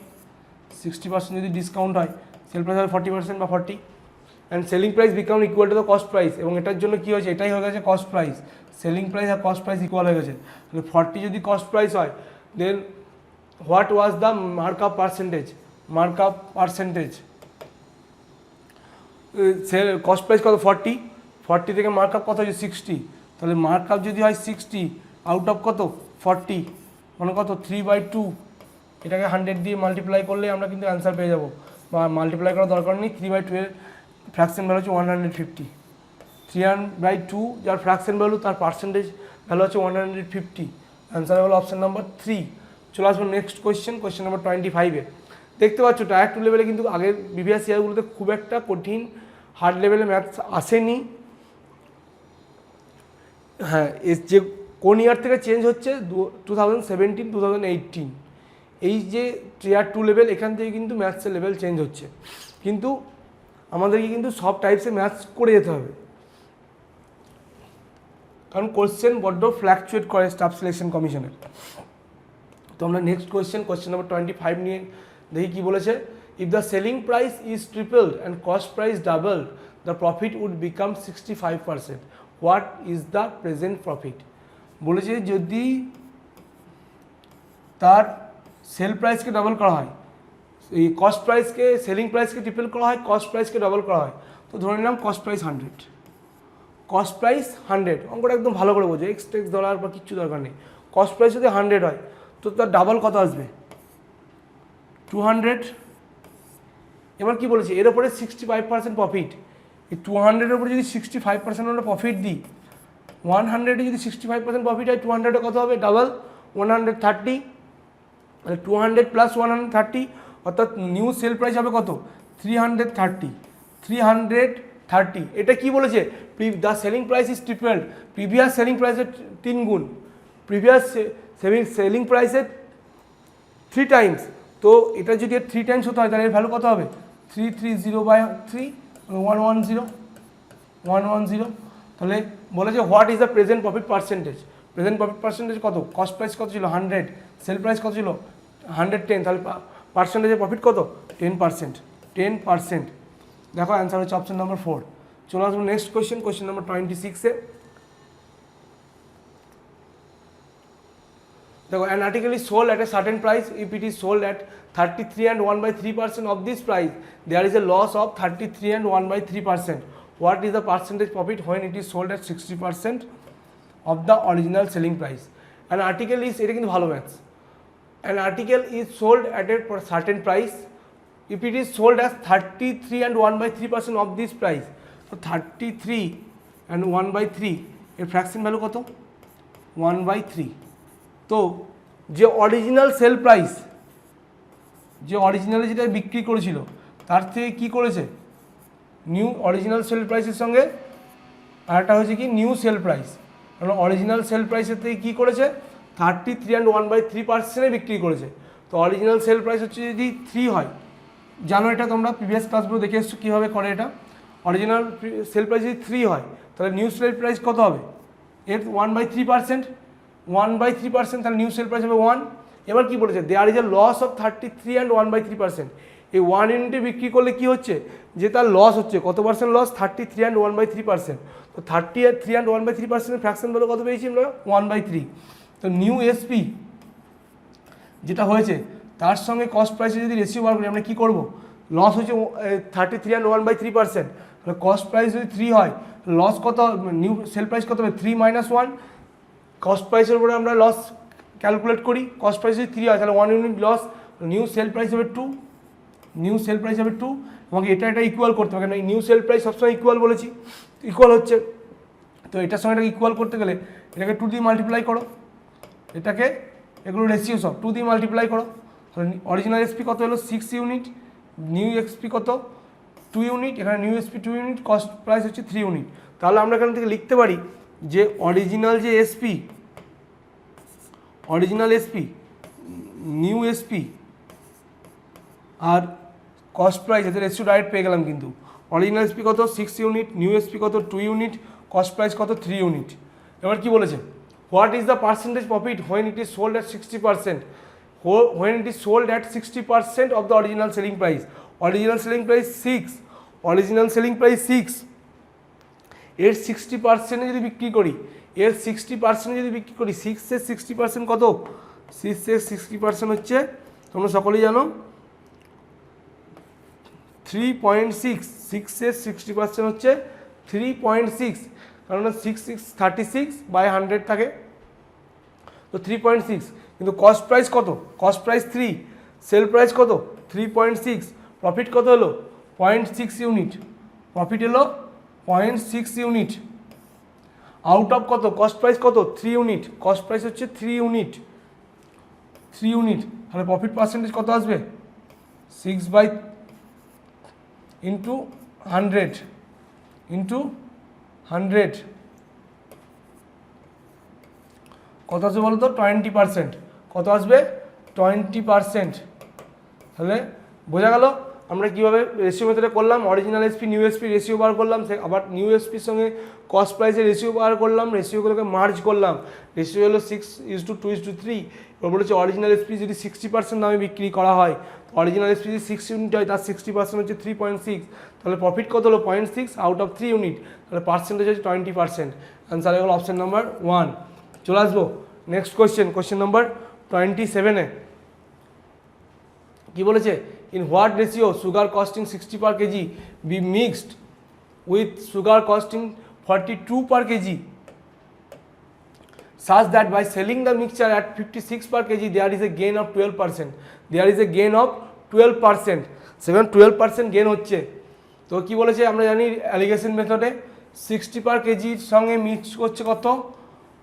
S1: 60% যদি ডিসকাউন্ট হয় সেল প্রাইস হবে 40% বা 40, and selling price become equal to the cost price, এবং এটার জন্য কী হয়েছে, এটাই হয়ে গেছে কস্ট প্রাইস, সেলিং প্রাইস আর কস্ট প্রাইস ইকুয়াল হয়ে গেছে। তাহলে 40 যদি কস্ট প্রাইস হয়, then what was the markup percentage, cost price কত 40 থেকে মার্কআপ কত হচ্ছে 60, তাহলে মার্কআপ যদি হয় 60 আউট অফ কত 40 মানে কত 3/2, এটাকে 100 দিয়ে মাল্টিপ্লাই করলে আমরা কিন্তু অ্যান্সার পেয়ে যাবো, বা মাল্টিপ্লাই করার দরকার নেই, 3/2 এর ফ্র্যাকশন ভ্যালু হচ্ছে 150, 300/2 যার ফ্র্যাকশন ভ্যালু, তার পার্সেন্টেজ ভ্যালু হচ্ছে 150। অ্যান্সার হলো অপশন নাম্বার 3। চলে আসবো নেক্সট কোয়েশ্চেন নাম্বার 25-এ। দেখতে পাচ্ছ টায়ার 2 লেভেলে কিন্তু আগের প্রিভিয়াস ইয়ারগুলোতে খুব একটা কঠিন হার্ড লেভেলে ম্যাথস আসেনি। হ্যাঁ, যে কোন ইয়ার থেকে চেঞ্জ হচ্ছে 2017-2018, এই যে টায়ার 2 লেভেল, এখান থেকে কিন্তু ম্যাথসের লেভেল চেঞ্জ হচ্ছে। কিন্তু আমাদেরকে কিন্তু সব টাইপসের ম্যাথস করে যেতে হবে, কারণ কোশ্চেন বড্ড ফ্ল্যাকচুয়েট করে স্টাফ সিলেকশন কমিশনের। তো আমরা নেক্সট কোয়েশ্চেন নাম্বার 25 নিয়ে দেখি কী বলেছে। If the selling price is tripled and cost price doubled, the profit would become 65%. What is the present profit? বলেছে যদি তার সেল প্রাইসকে ডাবল করা হয়, এই কস্ট প্রাইসকে, সেলিং প্রাইসকে ট্রিপল করা হয়, কস্ট প্রাইসকে ডাবল করা হয়, তো ধরে নিলাম কস্ট প্রাইস 100, কস্ট প্রাইস 100, অঙ্কটা একদম ভালো করে বোঝো, এক্স টেক্স ডলার বা কিচ্ছু দরকার নেই। কস্ট প্রাইস যদি 100 হয়, তো তার ডাবল কত আসবে? 200। এবার কি বলেছে, এর ওপরে 65% প্রফিট। এই 200-এর উপরে যদি 65% আমরা প্রফিট দিই, 100-এ যদি 65% প্রফিট হয়, 200-এ কত হবে? ডাবল 130। তাহলে 200 + 130, অর্থাৎ নিউ সেল প্রাইস হবে কত? 330। এটা কি বলেছে? The selling price is tripled, previous selling প্রাইসের 3 গুণ, প্রিভিয়াস সেলিং প্রাইসের 3 টাইমস। তো এটা যদি 3 টাইমস হতে হয়, তাহলে এর ভ্যালু কত হবে? 330/3, 110। তাহলে বলেছে what is the present profit percentage? Present profit percentage কত? কস্ট প্রাইস কত ছিল? 100, সেল প্রাইস কত ছিল? 110, তাহলে পার্সেন্টেজের প্রফিট কত? 10%। দেখো অ্যান্সার হচ্ছে অপশন নাম্বার 4। চলে আসবো নেক্সট কোয়েশ্চেন নাম্বার 26-এ। দেখো, an article is sold at a certain price. If it is sold at 33 and 1/3% of this price, there is a loss of 33 and 1/3%. What is the percentage profit when it is sold at 60% of the original selling price? An article is, এটা কিন্তু ভালো maths, an article is sold at a certain price. If it is sold as 33 and 1/3% of this price, so 33 and 1/3 এর fraction value কত? 1/3। তো যে original sell price, যে অরিজিনালে যেটা বিক্রি করেছিল, তার থেকে কি করেছে? নিউ অরিজিনাল সেল প্রাইসের সঙ্গে আরেকটা হয়েছে কি? New sell price. কারণ অরিজিনাল সেল প্রাইসের থেকে কী করেছে? 33 and 1/3% বিক্রি করেছে। তো অরিজিনাল সেল প্রাইস হচ্ছে যদি 3 হয়, জানো এটা তোমরা প্রিভিয়াস ক্লাসগুলো দেখে এসছো কীভাবে করে এটা। অরিজিনাল সেল প্রাইস যদি 3 হয়, তাহলে নিউ সেল প্রাইস কত হবে? এর 1/3%, 1/3%, তাহলে নিউ সেল প্রাইস হবে 1। এবার কি বলেছে? There is a loss of 33 and 1/3%। এই 1 ইউনিটে বিক্রি করলে কি হচ্ছে? যে তার লস হচ্ছে, কত পার্সেন্ট লস? 33 and 1/3%। তো 33 and 1/3% ফ্র্যাকশন ভ্যালু কত পেয়েছি আমরা? 1/3। তো নিউ এসপি যেটা হয়েছে, তার সঙ্গে কস্ট প্রাইসে যদি রেশিও বার করি, আমরা কী করবো? লস হচ্ছে 33 and 1/3%, তাহলে কস্ট প্রাইস যদি 3 হয়, লস কত? নিউ সেল প্রাইস কত হবে? 3 - 1। কস্ট প্রাইসের উপরে আমরা লস ক্যালকুলেট করি, কস্ট প্রাইস যদি 3 হয়, তাহলে 1 unit loss, new sell price হবে 2, নিউ সেল প্রাইস হবে 2। আমাকে এটা ইকুয়াল করতে হবে, কারণ এই নিউ সেল প্রাইস সবসময় ইকুয়াল বলেছি, ইকুয়াল হচ্ছে। তো এটার সঙ্গে এটাকে ইকুয়াল করতে গেলে এটাকে 2 দিয়ে মাল্টিপ্লাই করো, এটাকে, এগুলো রেশিও সব 2 দিয়ে মাল্টিপ্লাই করো। তাহলে অরিজিনাল এসপি কত হলো? 6 ইউনিট, নিউ এসপি কত? 2 ইউনিট, এখানে new SP 2 unit, cost price হচ্ছে 3 ইউনিট। তাহলে আমরা এখান থেকে লিখতে পারি যে অরিজিনাল যে SP, original SP, new SP আর কস্ট প্রাইস, এদের রেশিও ডাইরেক্ট পেয়ে গেলাম। কিন্তু অরিজিনাল এসপি কত? 6 ইউনিট, নিউ এসপি কত? 2 ইউনিট, কস্ট প্রাইস কত? 3 ইউনিট। এবার কি বলেছে? What is the percentage profit when it is sold at 60%? When it is sold at 60% of the original selling price. Original selling price 6, original selling price 6, এর 60% যদি বিক্রি করি, এর 60% যদি বিক্রি করি, 6-এর 60% কত? 6-এর 60% হচ্ছে, তোমরা সকলেই জানো, 3.6। 6-এর 60% হচ্ছে 3.6, কারণ 36/100 থাকে, তো 3.6। কিন্তু কস্ট প্রাইস কত? কস্ট প্রাইস 3, সেল প্রাইস কত? 3.6, প্রফিট কত হলো? 0.6 ইউনিট, প্রফিট হলো 0.6 ইউনিট আউট অফ কত কস্ট প্রাইস কত 3 ইউনিট কস্ট প্রাইস হচ্ছে 3 ইউনিট তাহলে প্রফিট পার্সেন্টেজ কত আসবে 6 বাই ইন্টু 100 কত আসবে বলো তো 20%, কত আসবে 20%। তাহলে বোঝা গেল আমরা কীভাবে রেশিও মেথডে করলাম, original SP new SP ratio বার করলাম, সে আবার নিউ এসপির সঙ্গে কস্ট প্রাইসের রেশিও বার করলাম, রেশিওগুলোকে মার্জ করলাম, রেশিও হলো 6:2:3। এবার বলেছে অরিজিনাল এসপি যদি 60% দামে বিক্রি করা হয়, অরিজিনাল এসপি যদি 6 ইউনিট হয় তার 60% হচ্ছে 3.6, তাহলে প্রফিট কত হলো 0.6 আউট অফ 3 ইউনিট, তাহলে পার্সেন্টেজ হচ্ছে 20%। অ্যান্সার হলো অপশন নাম্বার 1। চলে আসবো নেক্সট কোয়েশ্চেন নাম্বার 27-এ কি বলেছে, in what ratio sugar costing 60 per kg be mixed with sugar costing 42 per kg such that by selling the mixture at 56 per kg there is a gain of 12%, সেখানে 12% gain হচ্ছে। তো কি বলেছে আমরা জানি অ্যালিগেশন মেথডে 60 per kg সঙ্গে mix করছে কত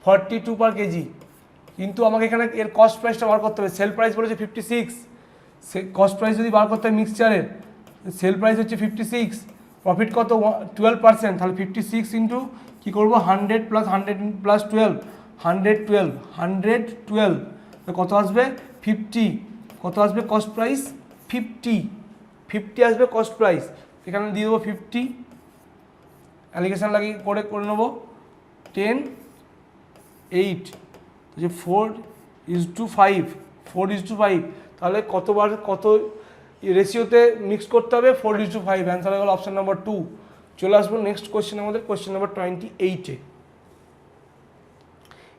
S1: 42 per kg, কিন্তু আমাকে এখানে এর কস্ট প্রাইসটা বার করতে হবে। সেল প্রাইস বলেছে 56, সে কস্ট প্রাইস যদি বার করতে হয় মিক্সচারের, সেল প্রাইস হচ্ছে 56, প্রফিট কত 12%, তাহলে 56 ইন্টু কী করবো 100 + 100 + 12 112 কত আসবে 50, কত আসবে কস্ট প্রাইস 50 আসবে কস্ট প্রাইস, এখানে দিয়ে দেবো 50, অ্যালিগেশন লাগিয়ে করে নেবো 10 8, যে 4:5, তাহলে কতবার কত রেশিওতে মিক্স করতে হবে 4:5, অ্যান্সার হয়ে গেল অপশন নাম্বার 2। চলে আসবো নেক্সট কোয়েশ্চেন আমাদের কোয়েশ্চেন নাম্বার 28-এ।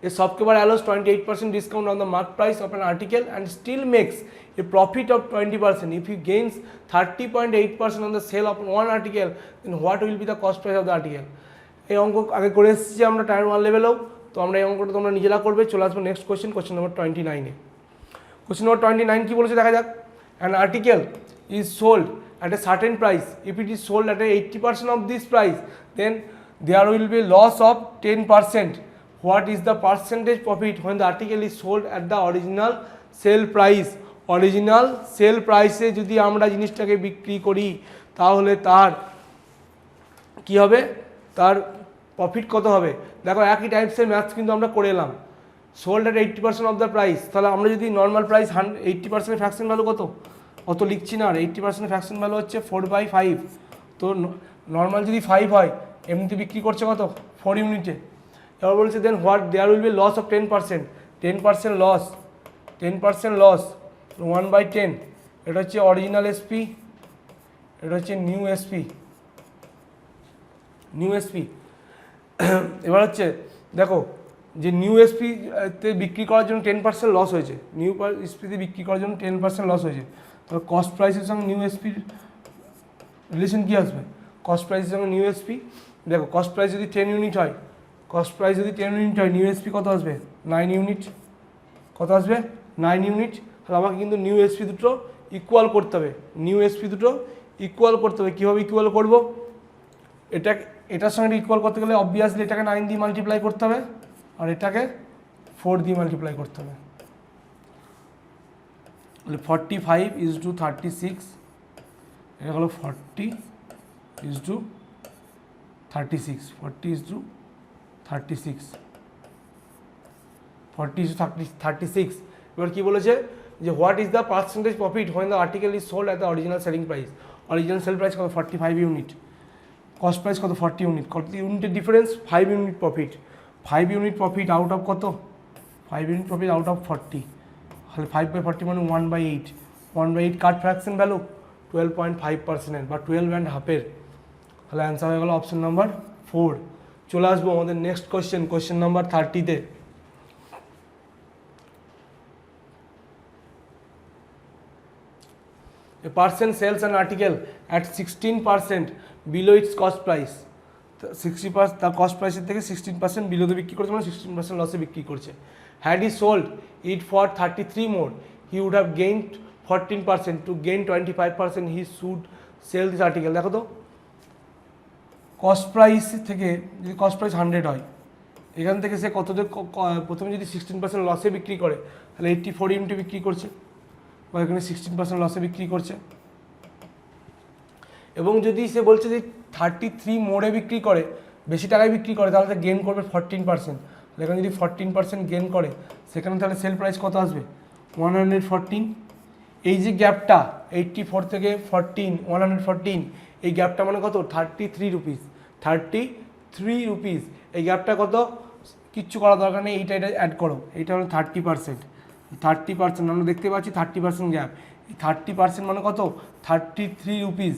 S1: A shopkeeper allows 28% discount on the mark price of an article and still makes a profit of 20%. If he gains 30.8% on the sale of one article, then what will be the cost price of the article? এই অঙ্ক আগে করে এসেছি আমরা tyre 1 লেভেলেও, তো আমরা এই অঙ্কটা তোমরা নিজেরা করবে। চলে আসবো নেক্সট কোয়েশ্চেন নাম্বার 29-এ। কোয়েশ্চেন নাম্বার 29 কী বলেছে দেখা যাক। An article is sold at a certain price. If it is sold at 80% of this price, then there will be loss of 10%. What is the percentage profit when the article is sold at the original sale price? Original sell প্রাইসে যদি আমরা জিনিসটাকে বিক্রি করি তাহলে তার কি হবে, তার প্রফিট কত হবে। দেখো একই টাইপসের ম্যাথস কিন্তু আমরা করে এলাম। Sold at 80% of the price, তাহলে আমরা যদি নর্মাল প্রাইস 80% ফ্র্যাকশন ভ্যালু কত, অত লিখছি না, আর 80% ফ্র্যাকশন ভ্যালু হচ্ছে 4/5, তো নর্মাল যদি 5 হয় এমনিতে বিক্রি করছে কত 4 ইউনিটে। এবার বলছে then what there will be loss of 10% loss 1/10, এটা হচ্ছে অরিজিনাল এসপি, এটা হচ্ছে নিউ এসপি। এবার হচ্ছে দেখো যে নিউ এসপিতে বিক্রি করার জন্য 10% লস হয়েছে, নিউ এসপিতে বিক্রি করার জন্য 10% লস হয়েছে। তবে কস্ট প্রাইসের সঙ্গে নিউ এসপির রিলেশন কী আসবে, কস্ট প্রাইসের সঙ্গে নিউ এসপি, দেখো কস্ট প্রাইস যদি 10 ইউনিট হয়, নিউ এসপি কত আসবে 9 ইউনিট, কত আসবে 9 ইউনিট। তাহলে আমাকে কিন্তু নিউ এসপি দুটো ইকুয়াল করতে হবে, কীভাবে ইকুয়াল করব, এটার সঙ্গে ইকুয়াল করতে গেলে অবভিয়াসলি এটাকে 9 দিয়ে মাল্টিপ্লাই করতে হবে আর এটাকে 4 দিয়ে মাল্টিপ্লাই করতে হবে। তাহলে 45:36, এটা হলো 40:36, 40:36। এবার কী বলেছে যে what is the percentage profit when the article is sold at the original selling price. Original sell price কত 45 ইউনিট, কস্ট প্রাইস কত 40 ইউনিট, কত ইউনিটের difference 5 unit profit, 5 unit profit out of কত 5 ইউনিট প্রফিট আউট অফ 40, তাহলে 5/40 মানে 1/8 কাট fraction value 12.5% বা 12.5-এর, তাহলে answer হয়ে গেল অপশন নাম্বার 4। চলে আসবো আমাদের নেক্সট কোয়েশ্চেন নাম্বার 30-তে। A person sells an article at 16% below its cost price. 60% তার কস্ট প্রাইসের থেকে 16% বিলোতে বিক্রি করছে, মানে 16% লসে বিক্রি করছে। Had he sold it for 33 more, he would have gained 14%. To gain 25%, he should sell this article. দেখো তো কস্ট প্রাইস থেকে যদি কস্ট প্রাইস 100 হয়, এখান থেকে সে প্রথমে যদি 16% লসে বিক্রি করে তাহলে 84 ইউনিটে বিক্রি করছে, বা এখানে 16% লসে বিক্রি করছে। এবং যদি সে বলছে যে 33 মোড়ে বিক্রি করে, বেশি টাকায় বিক্রি করে, তাহলে গেন করবে 14%। এখানে যদি 14% গেন করে, সেখানে তাহলে সেল প্রাইস কত আসবে? 114। এই যে গ্যাপটা 84 থেকে 114, এই গ্যাপটা মানে কত? 33 রুপিস। 33 রুপিস, এই গ্যাপটা কত? কিচ্ছু করা দরকার নেই, এইটা অ্যাড করো, এইটা হলো 30%। 30% আমরা দেখতে পাচ্ছি 30% গ্যাপ। এই 30% মানে কত? 33 রুপিস।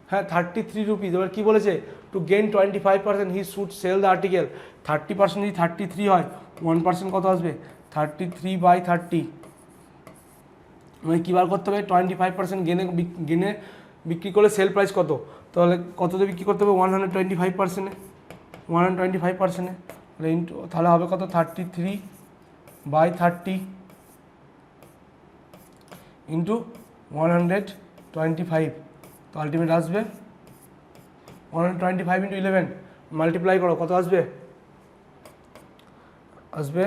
S1: হ্যাঁ, 33 রুপিস। এবার কী বলেছে? To gain 25% he should sell the article. 30% যদি 33 হয়, 1% কত আসবে? 33/30। মানে কী বার করতে হবে? 25% গেনে বিক্রি করলে সেল প্রাইস কত? তাহলে কততে বিক্রি করতে হবে? 125%-এ। 125%-এ তাহলে ইন্টু, তাহলে হবে কত? 33/30 ইন্টু 125। তো আলটিমেট আসবে 125 ইন্টু 11 মাল্টিপ্লাই করো, কত আসবে? আসবে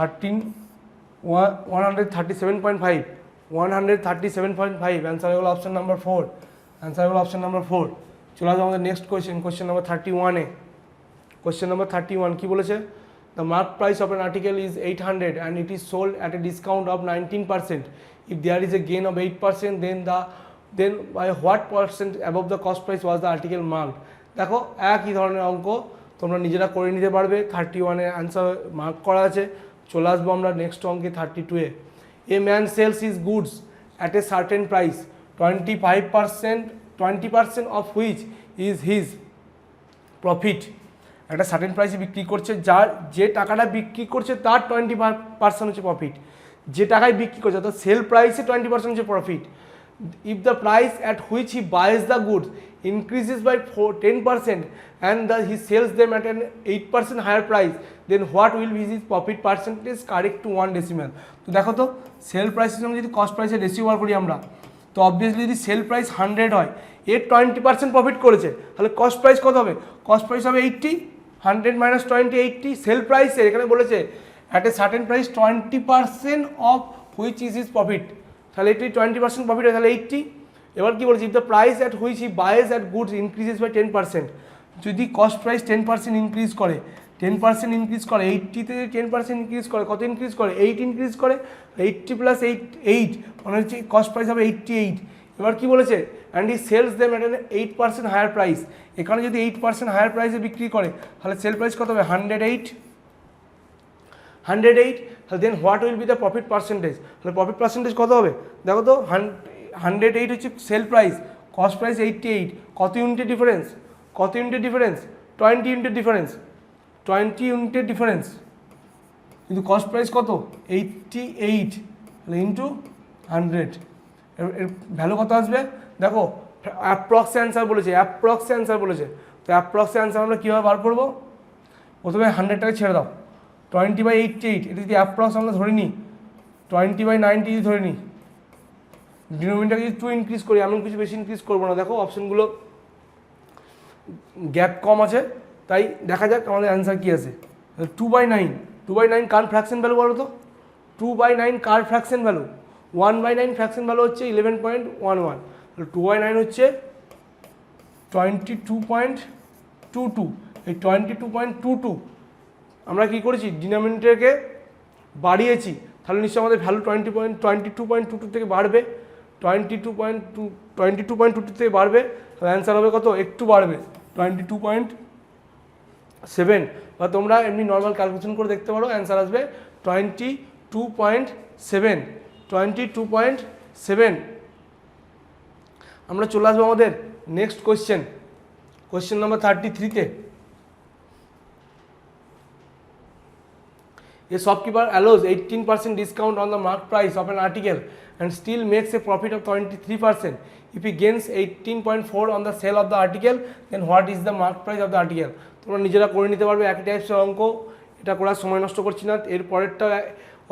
S1: 137.5। 137.5 অ্যান্সার হলো অপশন নাম্বার 4। অ্যান্সার হলো অপশন নাম্বার 4। চলে আসবে আমাদের নেক্সট কোয়েশ্চেন নাম্বার 31-এ। কোয়েশ্চেন নাম্বার 31 কী বলেছে? The mark price of an article is 800 and it is sold at a discount of 19%. If there is a gain of 8%, then by what percent above the cost price was the article marked? দেখো, একই ধরনের অঙ্ক তোমরা নিজেরা করে নিতে পারবে। 31-এ answer mark করা আছে। চলে আসবো আমরা নেক্সট অঙ্কে 32-এ। A man sells his goods at a certain price, 20% of which is his profit. একটা সার্টেন প্রাইসে বিক্রি করছে, যে টাকাটা বিক্রি করছে তার 20% হচ্ছে প্রফিট। যে টাকায় বিক্রি করছে অর্থাৎ সেল প্রাইসে 20% হচ্ছে profit. If the price at which he buys the goods increases by 10% and he sells them at an 8% higher price, then what will be his profit percentage correct to 1 decimal. তো দেখো তো, sell প্রাইসের সঙ্গে যদি cost প্রাইসের ratio বার করি আমরা, তো অবভিয়াসলি যদি সেল প্রাইস 100 হয়, এর 20% প্রফিট করেছে, তাহলে কস্ট প্রাইস কত হবে? কস্ট প্রাইস হবে 80। 100 - 20 80। সেল প্রাইসের এখানে বলেছে at a certain price 20% of which is his profit, তাহলে এটি 20% প্রফিট হয়, তাহলে 80। এবার কী বলেছে? If the price at which he buys at goods increases by 10%, যদি কস্ট প্রাইস 10% ইনক্রিজ করে, 10% ইনক্রিজ করে, 80 থেকে 10% ইনক্রিজ করে, কত ইনক্রিজ করে? 8 ইনক্রিজ করে। 80 + 8 মানে হচ্ছে কস্ট প্রাইস হবে 88। এবার কী বলেছে? And he sells them at 8% higher price. এখানে যদি 8% হায়ার প্রাইসে বিক্রি করে, তাহলে সেল প্রাইস কত হবে? 108। তাহলে then what will be the profit percentage? তাহলে প্রফিট পার্সেন্টেজ কত হবে? দেখো তো, 108 হচ্ছে সেল প্রাইস, কস্ট প্রাইস 88, কত ইউনিটের ডিফারেন্স? 20 ইউনিটের ডিফারেন্স। 20 ইউনিটের ডিফারেন্স, কিন্তু কস্ট প্রাইস কত? 88, তাহলে ইন্টু 100, এর ভ্যালু কত আসবে? দেখো, অ্যাপ্রক্স অ্যান্সার বলেছে, তো অ্যাপ্রক্স অ্যান্সার আমরা কীভাবে বার করবো? প্রথমে 100টাকে ছেড়ে দাও, 20/88, এটা যদি অ্যাপ্রক্স আমরা ধরে নিই, 20/90 যদি ধরে নিই, ডিনোমিনেটরকে যদি 2 ইনক্রিজ করি, এমন কিছু বেশি ইনক্রিজ করবো না। দেখো অপশনগুলো গ্যাপ কম আছে, তাই দেখা যাক আমাদের অ্যান্সার কী আছে। 2/9 কার ফ্র্যাকশন ভ্যালু বলো তো? 2/9 কার ফ্র্যাকশন ভ্যালু? 1/9 ফ্র্যাকশন ভ্যালু হচ্ছে 11.11, 2/9 হচ্ছে 22.22। এই 22.22 আমরা কী করেছি? ডিনোমিনেটরকে বাড়িয়েছি, তাহলে নিশ্চয়ই আমাদের ভ্যালু 22.22 থেকে বাড়বে। 22.22 থেকে বাড়বে, তাহলে অ্যান্সার হবে কত? একটু বাড়বে, 22.7। বা তোমরা এমনি নর্মাল ক্যালকুলেশন করে দেখতে পারো, অ্যান্সার আসবে 22.7। 22.7। আমরা চলে আসবো আমাদের নেক্সট কোয়েশ্চেন নাম্বার 33-তে। A shopkeeper allows 18% discount on the marked price of an article and still makes a profit of 23%. If he gains 18.4 on the sale of the article, then what is the marked price of the article? তোমরা নিজেরা করে নিতে পারবে, একই টাইপসের অঙ্ক, এটা করার সময় নষ্ট করছি না। এর পরেরটা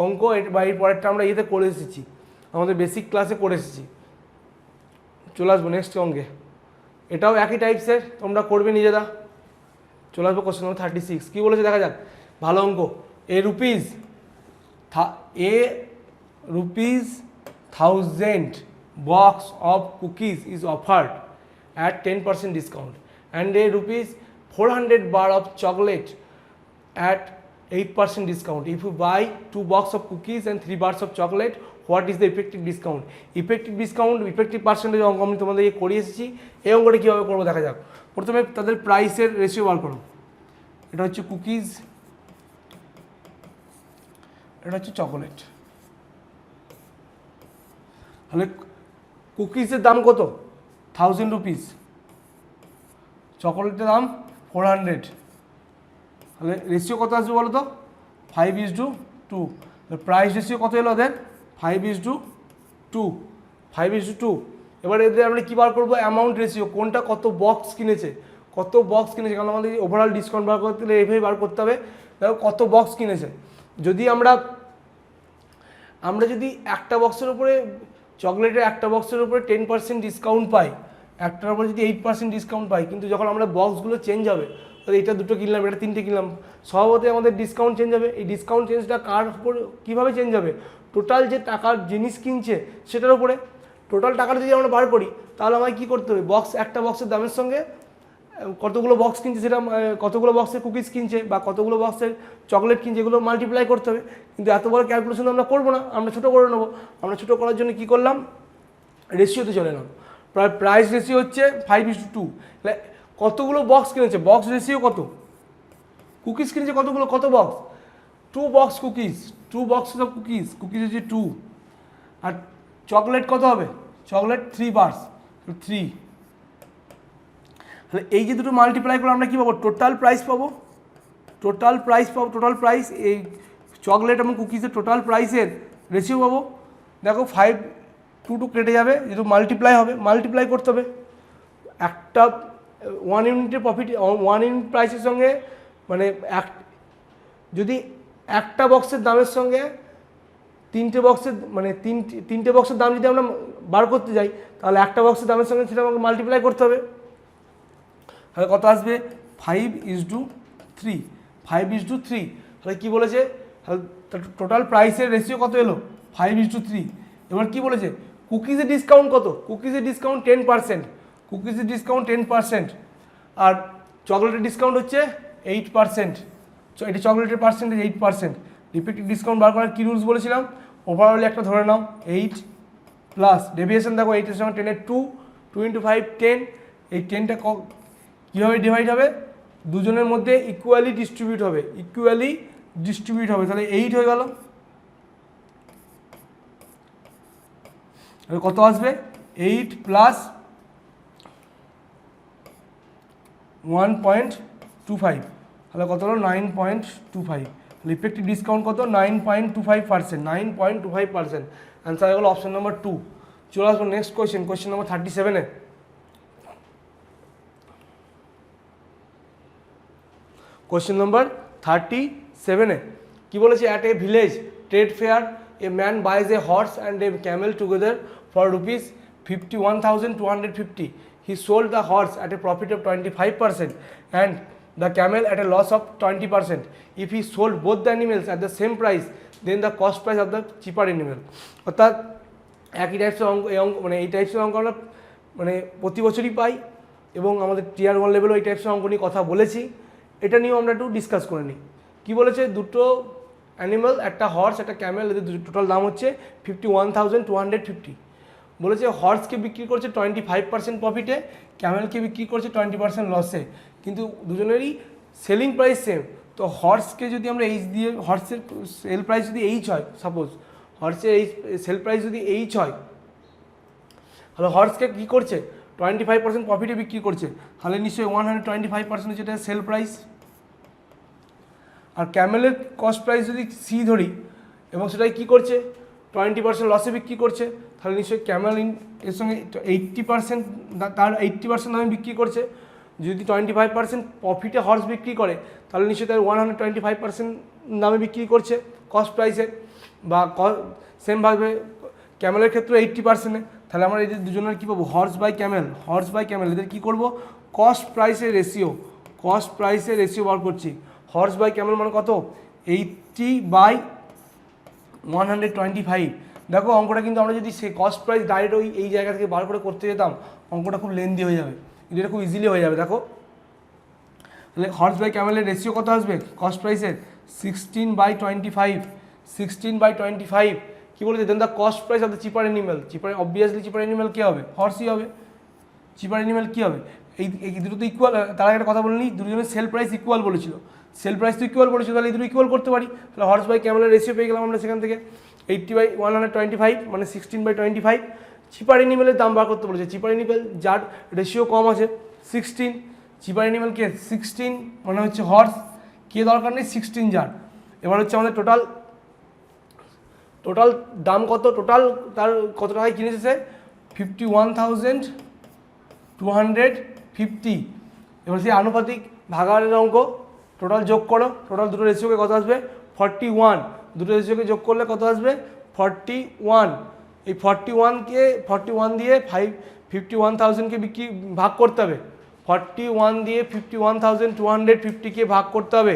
S1: অঙ্ক বা এর পরেরটা আমরা ইয়েতে করে এসেছি, আমাদের বেসিক ক্লাসে করে এসেছি। চলে আসবো নেক্সট অঙ্কে, এটাও একই টাইপসের, তোমরা করবে নিজেরা। চলে আসবো কোশ্চেন নম্বর 36। কী বলেছে দেখা যাক, ভালো অঙ্ক। এ rupees 1000 box of cookies is offered at 10% discount and a rupees 400 bar of chocolate at 8% discount. If you buy 2 box of cookies and 3 bars of chocolate, what is the effective discount? Effective percentage অঙ্ক আমি তোমাদেরকে করিয়ে এসেছি। এই অঙ্কটা কীভাবে করবো দেখা যাক। প্রথমে তাদের প্রাইসের রেশিও বার করো। এটা হচ্ছে কুকিজ, এটা হচ্ছে চকোলেট। তাহলে কুকিজের দাম কত? 1000 রুপিস, চকোলেটের দাম 400। তাহলে রেশিও কত আসবে বলো তো? 5:2। প্রাইস রেশিও কত এলো ওদের? 5:2। 5:2। এবার এদের আমরা কী বার করবো? অ্যামাউন্ট রেশিও, কোনটা কত বক্স কিনেছে, কারণ আমাদের ওভারঅল ডিসকাউন্ট বার করতে গেলে এইভাবে বার করতে হবে। দেখো কত বক্স কিনেছে। যদি আমরা যদি একটা বক্সের উপরে চকলেটের একটা বক্সের উপরে 10% ডিসকাউন্ট পাই, একটার উপরে যদি 8% ডিসকাউন্ট পাই, কিন্তু যখন আমরা বক্সগুলো চেঞ্জ হবে, এটা 2টো কিনলাম, এটা 3টে কিনলাম, স্বভাবতই আমাদের ডিসকাউন্ট চেঞ্জ হবে। এই ডিসকাউন্ট চেঞ্জটা কার উপর কীভাবে চেঞ্জ হবে? টোটাল যে টাকার জিনিস কিনছে সেটার উপরে। টোটাল টাকাটা যদি আমরা বার করি, তাহলে আমায় কী করতে হবে? একটা বক্সের দামের সঙ্গে কতগুলো বক্স কিনছে, সেটা কতগুলো বক্সের কুকিজ কিনছে বা কতগুলো বক্সের চকলেট কিনছে, এগুলো মাল্টিপ্লাই করতে হবে। কিন্তু এত বড় ক্যালকুলেশন আমরা করবো না, আমরা ছোটো করে নেবো। আমরা ছোটো করার জন্য কী করলাম? রেশিওতে চলে এলাম। প্রাইস রেশিও হচ্ছে 5:2। তাহলে কতগুলো বক্স কিনেছে, বক্স রেশিও কত? কুকিজ কিনেছে কতগুলো, কত box? 2 box cookies, 2 boxes of cookies হচ্ছে 2। আর চকলেট কত হবে? Chocolate 3 bars, 3। তাহলে এই যে দুটো মাল্টিপ্লাই করে আমরা কী পাবো? টোটাল প্রাইস পাবো। টোটাল প্রাইস এই চকলেট এবং কুকিজের টোটাল প্রাইসের রেশিও পাবো। দেখো 5 কেটে যাবে, যেহেতু মাল্টিপ্লাই হবে, মাল্টিপ্লাই করতে হবে। একটা 1 ইউনিটের প্রফিট, 1 ইউনিট প্রাইসের সঙ্গে মানে যদি একটা বক্সের দামের সঙ্গে 3টে বক্সের মানে তিনটে বক্সের দাম যদি আমরা বার করতে যাই, তাহলে একটা বক্সের দামের সঙ্গে সেটা আমাকে মাল্টিপ্লাই করতে হবে। তাহলে কত আসবে? 5:3। 5:3। তাহলে কী বলেছে? টোটাল প্রাইসের রেশিও কত এলো? 5:3। এবার কী বলেছে? কুকিজের ডিসকাউন্ট কত? কুকিজের ডিসকাউন্ট 10%। কুকিজের ডিসকাউন্ট 10%। আর চকলেটের ডিসকাউন্ট হচ্ছে 8%। এটা চকলেটের পার্সেন্টেজ 8%। ইফেক্টিভ ডিসকাউন্ট বার করার কী রুলস বলেছিলাম? ওভারঅল একটা ধরে নাও 8 প্লাস ডেভিয়েশন দেখো 8 এর সঙ্গে 10-এর 2, 2 × 5 10। এই 10টা কীভাবে ডিভাইড হবে? দুজনের মধ্যে ইকুয়ালি ডিস্ট্রিবিউট হবে, তাহলে 8 হয়ে গেল। কত আসবে? 8 প্লাস 1.25, তাহলে কত হলো? 9.25। তাহলে ইফেক্টিভ ডিসকাউন্ট কত? 9.25%। 9.25%। অ্যান্সার হয়ে গেলো অপশন নম্বর 2। চলে আসবো নেক্সট কোয়েশ্চেন নম্বর 37-এ। কোয়েশ্চেন নম্বর 37-এ কী বলেছে? At a village trade fair a man buys a horse and a camel together for rupees 51,250. He sold the horse at a profit of 25% and the camel at a loss of 20%. If he sold both the animals at the same price, then the cost price of the cheaper animal. অর্থাৎ একই টাইপসের অঙ্ক, এই টাইপসের অঙ্ক আমরা প্রতি বছরই পাই এবং আমাদের টিয়ার 1 লেভেলও এই টাইপসের অঙ্ক নিয়ে কথা বলেছি। এটা নিয়েও আমরা একটু ডিসকাস করে নিই। কী বলেছে? দুটো অ্যানিমাল, একটা হর্স একটা ক্যামেল, এদের টোটাল দাম হচ্ছে 51,250। বলেছে হর্সকে বিক্রি করছে 25% প্রফিটে, ক্যামেলকে বিক্রি করছে 20% লসে, কিন্তু দুজনেরই সেলিং প্রাইস সেম। তো হর্সকে যদি আমরা দিয়ে, হর্সের সেল প্রাইস যদি হয়, সাপোজ হর্সের সেল প্রাইস যদি হয়, তাহলে হর্সকে কী করছে? 25% প্রফিটে বিক্রি করছে, তাহলে নিশ্চয়ই 125% যেটা সেল প্রাইস। আর ক্যামেলের কস্ট প্রাইস যদি ধরি এবং সেটাই কী করছে? 20% লসে বিক্রি করছে, তাহলে নিশ্চয়ই ক্যামেল এর সঙ্গে 80% তার 80% দামে বিক্রি করছে। যদি 25% প্রফিটে হর্স বিক্রি করে, তাহলে নিশ্চয়ই তার 125% দামে বিক্রি করছে কস্ট প্রাইসে। বা সেমভাবে ক্যামেলের ক্ষেত্রে 80%-এ, তাহলে আমরা এই যে দুজনের কী পাবো, হর্স বাই ক্যামেল, এদের কী করবো, কস্ট প্রাইসের রেশিও বার করছি। হর্স বাই ক্যামেল মানে কত, 80/125। দেখো অঙ্কটা কিন্তু আমরা যদি সে কস্ট প্রাইস ডাইরেক্ট এই জায়গা থেকে বার করে করতে যেতাম, অঙ্কটা খুব লেন্দি হয়ে যাবে, কিন্তু এটা খুব ইজিলি হয়ে যাবে। দেখো তাহলে হর্স বাই ক্যামেলের রেশিও কত আসবে কস্ট প্রাইসের, 16/25। কী বলেছে, then the cost price of the cheaper animal, obviously cheaper animal কী হবে, হর্সই হবে। চিপার অ্যানিমেল কী হবে, এই দুটো তো ইকুয়াল। তার আগে একটা কথা বলিনি, দুজনের সেল প্রাইস ইকুয়াল বলেছিল, তাহলে এই দুটো ইকুয়াল করতে পারি। তাহলে হর্স বাই ক্যামেলের রেশিও পেয়ে গেলাম আমরা সেখান থেকে, 80/125 মানে 16/25। চিপার অ্যানিমেলের দাম বার করতে বলেছে, চিপার অ্যানিমেল যার রেশিও কম আছে 16, চিপার অ্যানিমেল কে 16 মানে হচ্ছে হর্স, কে দরকার নেই 16 যার। এবার হচ্ছে আমাদের টোটাল দাম কত, টোটাল তার কত টাকায় কিনেছে সে, 51,250। এবার সেই আনুপাতিক ভাগাহারের অঙ্ক, টোটাল যোগ করো, টোটাল দুটো রেশিওকে কত আসবে 41, দুটো রেশিওকে যোগ করলে কত আসবে 41। এই 41 দিয়ে 51,000কে ভাগ করতে হবে, 41 দিয়ে 51,250কে ভাগ করতে হবে,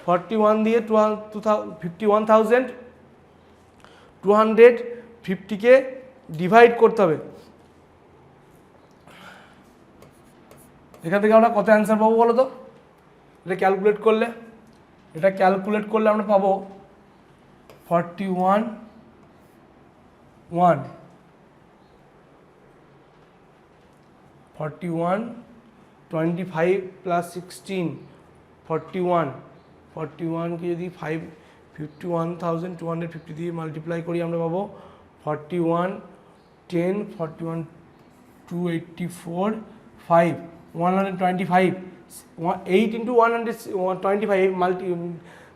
S1: 41 দিয়ে 51,250কে ডিভাইড করতে হবে। এখান থেকে আমরা কত অ্যান্সার পাবো বলো তো, এটা ক্যালকুলেট করলে আমরা পাবো 41,25 প্লাস 16, 41কে যদি 51,250 দিয়ে মাল্টিপ্লাই করি আমরা পাবো 41, 10, 41, 284, 5, 125, 8 × 125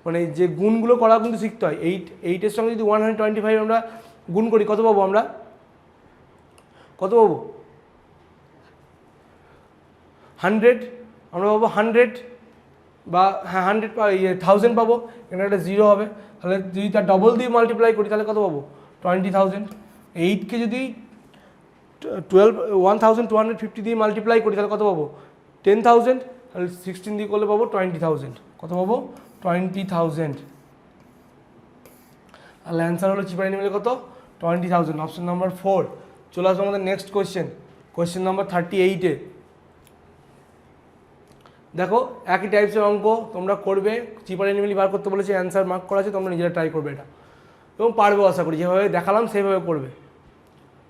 S1: মানে যে গুণগুলো করা কিন্তু শিখতে হয়। 8-এর সঙ্গে যদি 125 আমরা গুণ করি কত পাবো, আমরা 100, আমরা পাবো 100 বা হ্যাঁ 1000 পাবো, এখানে একটা 0 হবে। তাহলে যদি তার ডবল দিয়ে মাল্টিপ্লাই করি তাহলে কত পাবো 20,000। 8কে যদি 1,250 দিয়ে মাল্টিপ্লাই করি তাহলে কত পাবো 10,000, তাহলে 16 দিয়ে করলে পাবো 20,000, কত পাবো 20,000। তাহলে অ্যান্সার হলো চিপার অ্যানিমেলে কত 20,000, অপশন নাম্বার 4। চলে আসবো আমাদের নেক্সট কোয়েশ্চেন নাম্বার 38-এ। দেখো একই টাইপসের অঙ্ক তোমরা করবে, চিপার অ্যানিমেল বার করতে বলেছে, অ্যান্সার মার্ক করা আছে, তোমরা নিজেরা ট্রাই করবে এটা এবং পারবে আশা করি, যেভাবে দেখালাম সেইভাবে করবে।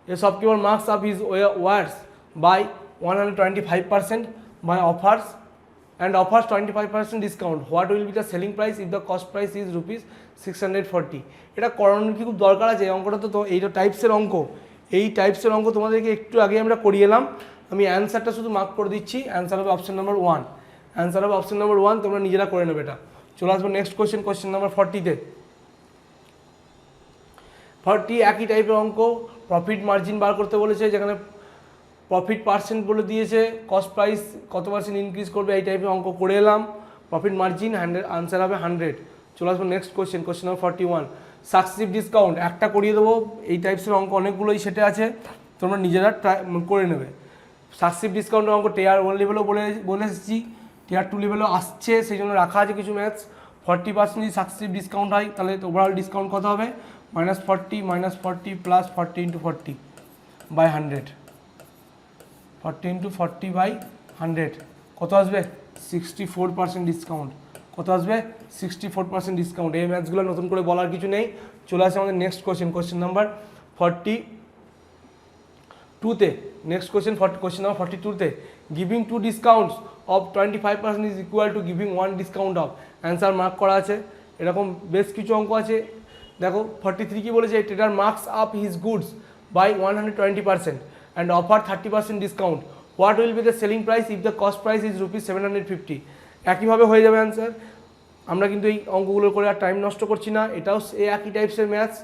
S1: A shopkeeper marks up his wares by 125% by offers 25% discount. What will be the selling price if the cost price is ₹640? এটা করানোর কি খুব দরকার আছে, এই অঙ্কটা তো এইটা টাইপসের অঙ্ক, তোমাদেরকে একটু আগে আমরা করিয়ে এলাম। আমি অ্যান্সারটা শুধু মার্ক করে দিচ্ছি, অ্যান্সার হবে অপশন নাম্বার 1, তোমরা নিজেরা করে নেবে এটা। চলে আসবো নেক্সট কোয়েশ্চেন নাম্বার 40-তে। 40 একই টাইপের অঙ্ক, প্রফিট মার্জিন বার করতে বলেছে, যেখানে প্রফিট পার্সেন্ট বলে দিয়েছে, কস্ট প্রাইস কত পার্সেন্ট ইনক্রিজ করবে, এই টাইপের অঙ্ক করে এলাম। প্রফিট মার্জিন 100, আনসার হবে 100। চলে আসবো নেক্সট কোয়েশ্চেন নাম্বার 41, সাকসিভ ডিসকাউন্ট। একটা করিয়ে দেবো, এই টাইপসের অঙ্ক অনেকগুলোই সেটে আছে, তোমরা নিজেরা করে নেবে। সাকসিভ ডিসকাউন্টের অঙ্ক টিয়ার 1 লেভেলেও বলে এসেছি, টিয়ার 2 লেভেলেও আসছে, সেই জন্য রাখা আছে কিছু ম্যাথস। 40% যদি সাকসিভ ডিসকাউন্ট হয় তাহলে ওভারঅল ডিসকাউন্ট কত হবে, -40 + 40 × 40 বাই 100, 40 × 40 বাই 100 কত আসবে 64% ডিসকাউন্ট, কত আসবে 64% ডিসকাউন্ট। এই ম্যাথসগুলো নতুন করে বলার কিছু নেই। চলে আসে আমাদের নেক্সট কোয়েশ্চেন নাম্বার 42-তে। নেক্সট কোয়েশ্চেন নাম্বার 42-তে, giving 2 discounts of 25% is equal to giving 1 discount of. Answer mark করা আছে, এরকম বেশ কিছু অঙ্ক আছে। দেখো 43 কি বলেছে, trader marks up his goods by 120% and offer 30% discount. What will be the selling price if the cost price is ₹750? একইভাবে হয়ে যাবে অ্যান্সার। আমরা কিন্তু এই অঙ্কগুলো করে আর টাইম নষ্ট করছি না, এটাও একই টাইপসের ম্যাথস,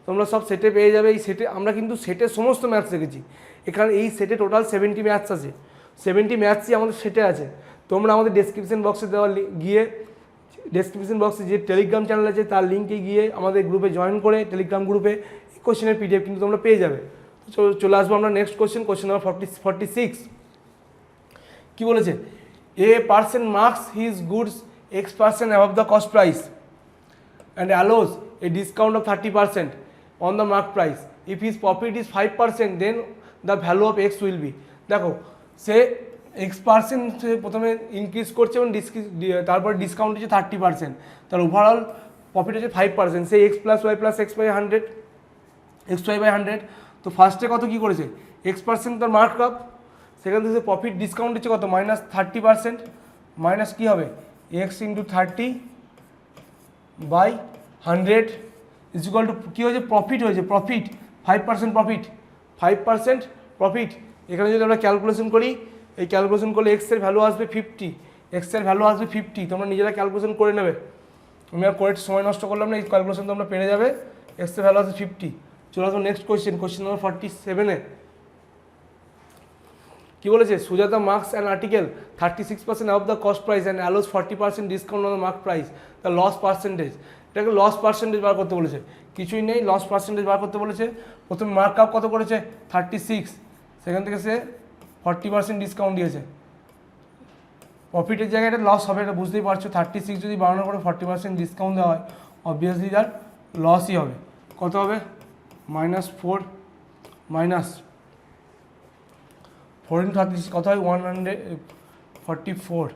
S1: তোমরা সব সেটে পেয়ে যাবে। এই সেটে আমরা কিন্তু সেটের সমস্ত ম্যাথস রেখেছি, এখানে এই সেটে টোটাল 70 ম্যাথস আছে, 70 ম্যাথসই আমাদের সেটে আছে। তোমরা আমাদের ডেসক্রিপশন বক্সে ডেসক্রিপশন বক্সে যে টেলিগ্রাম চ্যানেল আছে তার লিঙ্কে গিয়ে আমাদের গ্রুপে জয়েন করে টেলিগ্রাম গ্রুপে কোশ্চেনের PDF কিন্তু তোমরা পেয়ে যাবে। চলে আসবো আমরা নেক্সট কোশ্চেন নাম্বার 46 কি বলেছে, a person marks his goods X% above the cost price and allows a discount of 30% on the mark price. If his profit is 5%, then the value of X will be. দেখো সে X% প্রথমে increase করছে এবং তারপর discount হচ্ছে 30%, তার overall profit হচ্ছে 5%, সেই X + Y + X by 100 XY by 100। তো ফার্স্টে কত কী করেছে, X% তার মার্ক আপ, সেখান থেকে প্রফিট ডিসকাউন্ট হচ্ছে কত -30%, মাইনাস কী হবে X × 30 by 100 is equal two কী হয়েছে, প্রফিট হয়েছে, প্রফিট 5% প্রফিট, 5% প্রফিট। এখানে যদি আমরা ক্যালকুলেশন করি, এই ক্যালকুলেশন করলে এক্সের ভ্যালু আসবে 50, এক্সের ভ্যালু আসবে 50, তোমরা নিজেরা ক্যালকুলেশন করে নেবে, আমি আর করে সময় নষ্ট করলাম না, এই ক্যালকুলেশন তোমরা পেরে যাবে, এক্সের ভ্যালু আসবে 50। চলে আসবো নেক্সট কোশ্চেন নাম্বার 47-এ কি বলেছে, Sujata marks an article 36% of the cost price and allows 40% discount on the mark price, the loss percentage. এটাকে লস পার্সেন্টেজ বার করতে বলেছে, কিছুই নেই, লস পার্সেন্টেজ বার করতে বলেছে। প্রথমে মার্ক আপ কত করেছে 36, সেখান থেকে সে 40% ডিসকাউন্ট দিয়েছে, প্রফিটের জায়গায় এটা লস হবে, এটা বুঝতেই পারছো, 36 যদি বাড়ানোর পরে 40% ডিসকাউন্ট দেওয়া হয়, অবভিয়াসলি তার লসই হবে। কত হবে -4 4 × 36 কত হয় 144,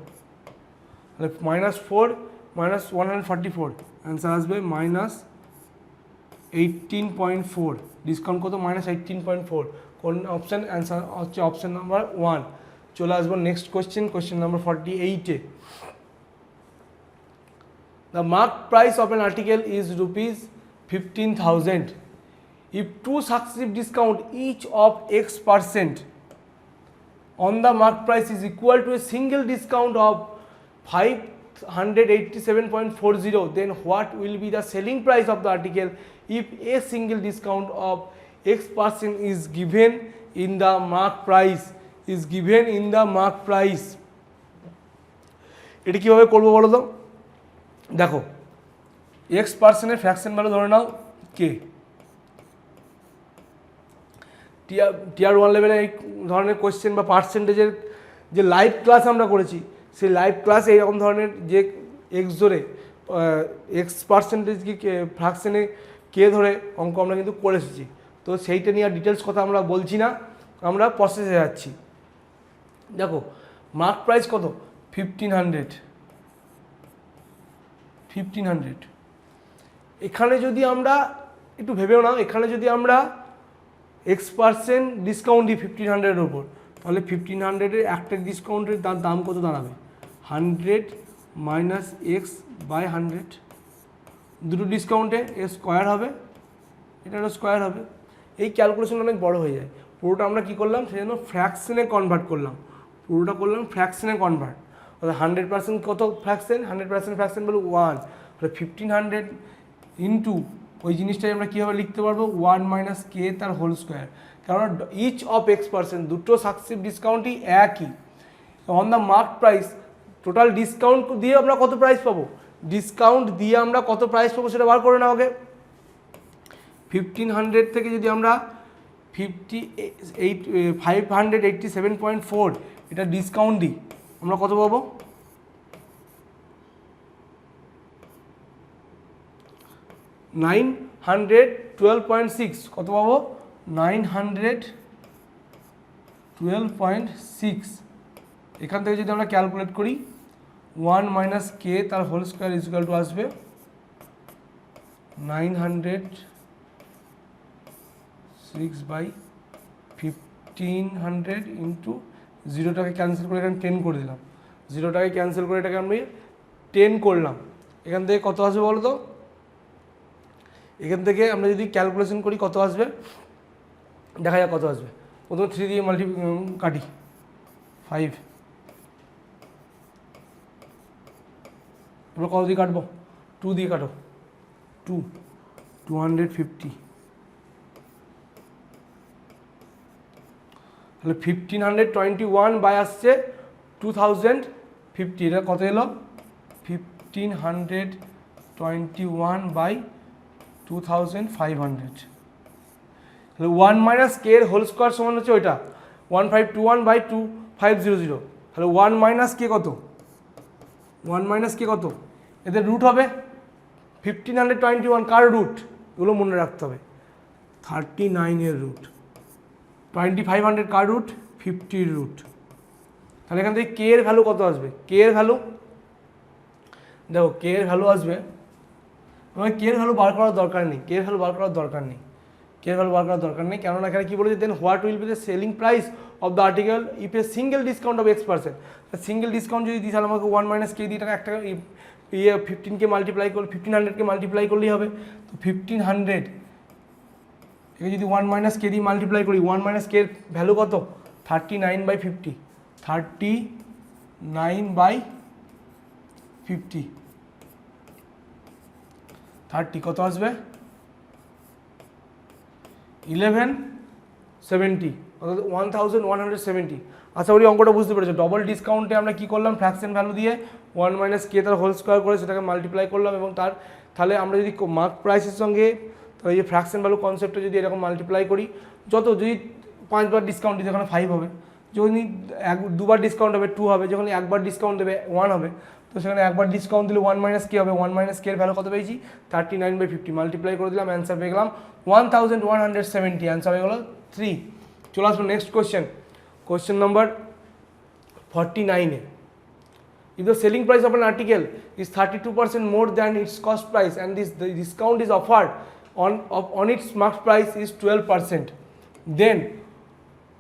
S1: তাহলে -4 - 144, অ্যান্সার আসবে -18.4, ডিসকাউন্ট কত -18.4, কোন অপশান, অ্যান্সার হচ্ছে অপশান নাম্বার 1। চলে আসবো নেক্সট কোশ্চেন নাম্বার 48-এ। The mark price of an article is ₹15,000 if two successive discount each of X% on the mark price is equal to a single discount of 587.40, then what will be the selling price of the article if a single discount of X% is given in the mark price, এটা কীভাবে করবো বলো তো, দেখো X% এর fraction value ধরে নাও কে, টিয়ার 1 লেভেলে এই ধরনের কোয়েশ্চেন বা পার্সেন্টেজের যে লাইভ ক্লাস আমরা করেছি, সেই লাইভ ক্লাসে এইরকম ধরনের যে এক্স ধরে X%কে ফ্র্যাকশনে কে ধরে অঙ্ক আমরা কিন্তু করে এসেছি, তো সেইটা নিয়ে ডিটেলস কথা আমরা বলছি না, আমরা প্রসেসে যাচ্ছি। দেখো মার্ক প্রাইস কত 1500, এখানে যদি আমরা একটু ভেবেও নাও, এখানে যদি আমরা X% ডিসকাউন্ট দিই 1500-এর ওপর, তাহলে 1500-এর একটা ডিসকাউন্টের তার দাম কত দাঁড়াবে 100 - X by 100, দুটো ডিসকাউন্টে এর স্কোয়ার হবে, এটারও স্কোয়ার হবে। এই ক্যালকুলেশন অনেক বড় হয়ে যায়, পুরোটা আমরা কী করলাম সেই জন্য ফ্র্যাকশনে কনভার্ট করলাম, পুরোটা করলাম ফ্র্যাকশনে কনভার্ট, অর্থাৎ 100% কত ফ্র্যাকশন, 100% ফ্র্যাকশন বলে 1, তাহলে 1500 ইন্টু ওই জিনিসটাই আমরা কীভাবে লিখতে পারবো 1 - K তার হোল স্কোয়ার, কারণ ইচ অফ X%, দুটো সাকসেসিভ ডিসকাউন্টই একই, on the mark price total discount দিয়ে আমরা কত প্রাইস পাবো, ডিসকাউন্ট দিয়ে আমরা কত প্রাইস পাবো সেটা বার করে নাও আগে। 1500 থেকে যদি আমরা 587.4 এটা ডিসকাউন্ট দিই, আমরা কত পাবো 912.6, কত পাবো 912.6। এখান থেকে যদি আমরা ক্যালকুলেট করি 1 - K তার whole square is equal to আসবে 906/1500 ইন্টু 0টাকে ক্যান্সেল করে এখানে 10 করে দিলাম, 0টাকে ক্যান্সেল করে এটাকে আমি 10 করলাম, এখান থেকে কত আসবে বলো তো, এখান থেকে আমরা যদি ক্যালকুলেশন করি কত আসবে দেখা যাক কত আসবে। প্রথমে 3 দিয়ে কাটি 5, এবার কত দিয়ে কাটবো 2 দিয়ে কাটো 250, তাহলে 1521 বাই আসছে 2050, এটা কত এলো 1521 বাই 2500। তাহলে 1 মাইনাস কে এর হোল স্কোয়ার সমান হচ্ছে ওইটা 1521/2500, তাহলে 1 মাইনাস কে কত, 1 মাইনাস কে কত, এদের রুট হবে 1521, কার রুট, এগুলো মনে রাখতে হবে, 39 এর রুট, 2500 কার রুট, 50 রুট। তাহলে এখান থেকে কে এর ভ্যালু কত আসবে, কে এর ভ্যালু দেখো, কে এর ভ্যালু আসবে, আমাকে কে এর ভ্যালু বার করার দরকার নেই, কে এর ভ্যালু বার করার দরকার নেই, কে এর ভ্যালু বার করার দরকার নেই, কেননা এখানে কী বলেছে, then what will be the selling price of the article if a single discount of X%, single discount যদি দিই তাহলে আমাকে 1 মাইনাস কে দিয়ে টাকা একটা 15কে মাল্টিপ্লাই করলে 1500কে মাল্টিপ্লাই করলেই হবে, তো 1500 একে যদি 1 মাইনাস কে দিয়ে মাল্টিপ্লাই করি, 1 মাইনাস কে এর ভ্যালু কত, 39/50, 39/50, 30 কত আসবে, 1170, অর্থাৎ 1170। আশা করি অঙ্কটা বুঝতে পেরেছো। ডবল ডিসকাউন্টে আমরা কি করলাম, ফ্র্যাকশন ভ্যালু দিয়ে 1 মাইনাস কে তার হোল স্কোয়ার করে সেটাকে মাল্টিপ্লাই করলাম, এবং তাহলে আমরা যদি মার্ক প্রাইসের সঙ্গে তো এই যে ফ্র্যাকশন ভ্যালু কনসেপ্টে যদি এরকম মাল্টিপ্লাই করি, যদি 5 বার ডিসকাউন্ট দিতে ওখানে 5 হবে, যদি দুবার ডিসকাউন্ট হবে 2 হবে, যখন একবার ডিসকাউন্ট দেবে 1 হবে, তো সেখানে একবার ডিসকাউন্ট দিলে 1 মাইনাস কে হবে, 1 মাইনাস কে এর ভ্যালু কত পেয়েছি, 39/50, মাল্টিপ্লাই করে দিলাম, অ্যান্সার পেয়ে গেলাম 1170, অ্যান্সার হয়ে গেলো 3। চলে আসবো নেক্সট কোয়েশ্চেন নাম্বার 49-এ। If the selling price of an article is 32% more than its cost price and the discount is offered on its marked price is 12%, then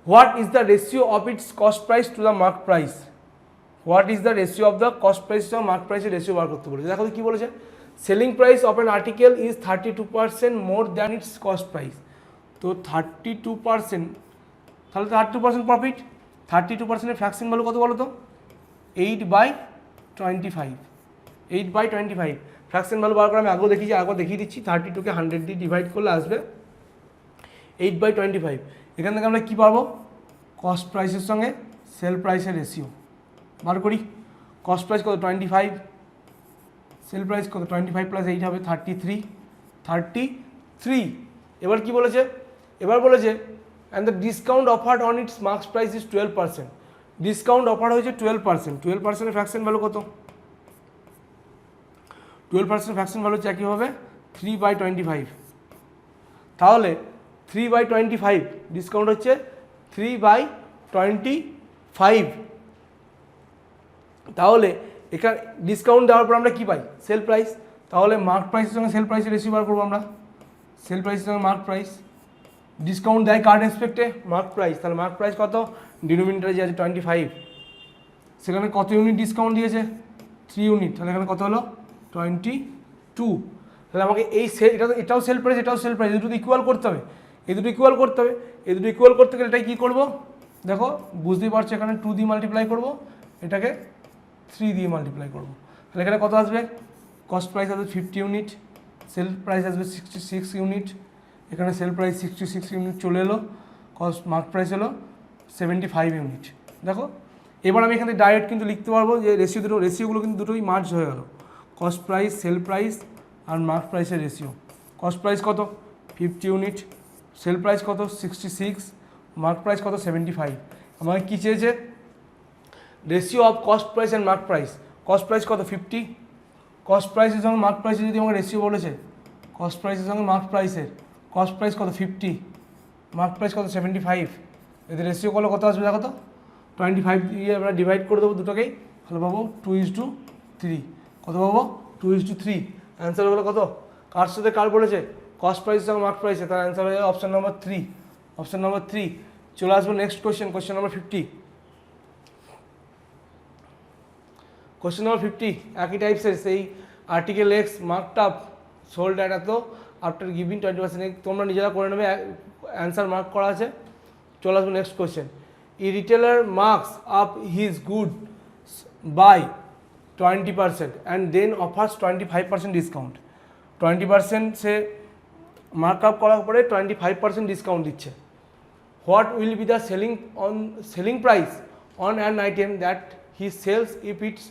S1: what is the ratio of its cost price to the marked price? What is the ratio of the cost price to marked price ratio বার করতে বলেছে। দেখো কি বলেছে, selling price of an article is 32% more than its cost price, তো 32%, তাহলে 32% profit, 32%-এর fraction value কত বলো তো, 8/25, 8/25 ফ্র্যাকশন ভ্যালু বার করে আমি আগেও দেখিয়ে দিচ্ছি, 32কে 100 দিয়ে ডিভাইড করলে আসবে 8/25। এখান থেকে আমরা কী পাবো, কস্ট প্রাইসের সঙ্গে সেল প্রাইসের রেশিও বার করি। কস্ট প্রাইস কত 25, সেল প্রাইস কত 25 + 8 হবে 33। এবার কি বলেছে, এবার বলেছে and the discount offered on it's marks price is 12%, discount offer হয়েছে 12%, 12%-এর ফ্র্যাকশন ভ্যালু কত, 12% ফ্র্যাকশন ভ্যালু হচ্ছে একই হবে 3/25, তাহলে 3/25 ডিসকাউন্ট হচ্ছে 3/25, তাহলে এখানে ডিসকাউন্ট দেওয়ার পর আমরা কী পাই, সেল প্রাইস, তাহলে মার্ক প্রাইসের সঙ্গে সেল প্রাইসের রেশিও বার করবো আমরা, সেল প্রাইসের সঙ্গে মার্ক প্রাইস, ডিসকাউন্ট দেয় কার রেসপেক্টে, মার্ক প্রাইস, তাহলে মার্ক প্রাইস কত, ডিনোমিনেটরে যে আছে 25, সেখানে কত ইউনিট ডিসকাউন্ট দিয়েছে, 3 ইউনিট, তাহলে এখানে কত হলো 22, তাহলে আমাকে এই এটাও সেল প্রাইস, এটাও সেল প্রাইস, এই দুটো ইকুয়াল করতে হবে, এই দুটো ইকুয়াল করতে হবে, এই দুটো ইকুয়াল করতে গেলে এটাই কী করবো, দেখো বুঝতেই পারছো, এখানে 2 দিয়ে মাল্টিপ্লাই করবো, এটাকে 3 দিয়ে মাল্টিপ্লাই করবো, তাহলে এখানে কত আসবে, কস্ট প্রাইস আসবে 50 ইউনিট, সেল প্রাইস আসবে 66 ইউনিট, এখানে সেল প্রাইস 66 ইউনিট চলে এলো, কস্ট মার্ক প্রাইস হলো 75 ইউনিট। দেখো এবার আমি এখানে ডাইরেক্ট কিন্তু লিখতে পারবো যে রেশিওগুলো কিন্তু দুটোই মার্জ হয়ে গেল, কস্ট প্রাইস, সেল প্রাইস আর মার্ক প্রাইসের রেশিও। কস্ট প্রাইস কত 50 ইউনিট, সেল প্রাইস কত 66, মার্ক প্রাইস কত 75। আমাকে কী চেয়েছে, ratio of cost price and mark price. Cost price কত 50, কস্ট প্রাইসের সঙ্গে মার্ক প্রাইসে যদি আমাকে রেশিও বলেছে, কস্ট প্রাইসের সঙ্গে মার্ক প্রাইসের, কস্ট প্রাইস কত 50, মার্ক প্রাইস কত 75, এদের রেশিও করলে কত আসবে দেখো তো, 25 দিয়ে আমরা ডিভাইড করে দেবো দুটোকেই, তাহলে পাবো 2:3, কত পাবো 2:3, অ্যান্সার হলো কত, কার সাথে কার বলেছে, কস্ট প্রাইসের সঙ্গে মার্ক প্রাইসে, তার অ্যান্সার হয়ে অপশান নাম্বার 3, অপশান নাম্বার 3। চলে আসবো next question number 50। Question number 50 একই টাইপসের, সেই article x marked up sold at এত আফটার গিভিং 20%, তোমরা নিজেরা করে নেবে, অ্যান্সার মার্ক করা আছে। চলে আসবো next question, a retailer marks up his good by 20% and then offers 25% discount, 20% সে মার্ক আপ করার পরে 25% ডিসকাউন্ট দিচ্ছে। What will be the selling price on an item that he sells if its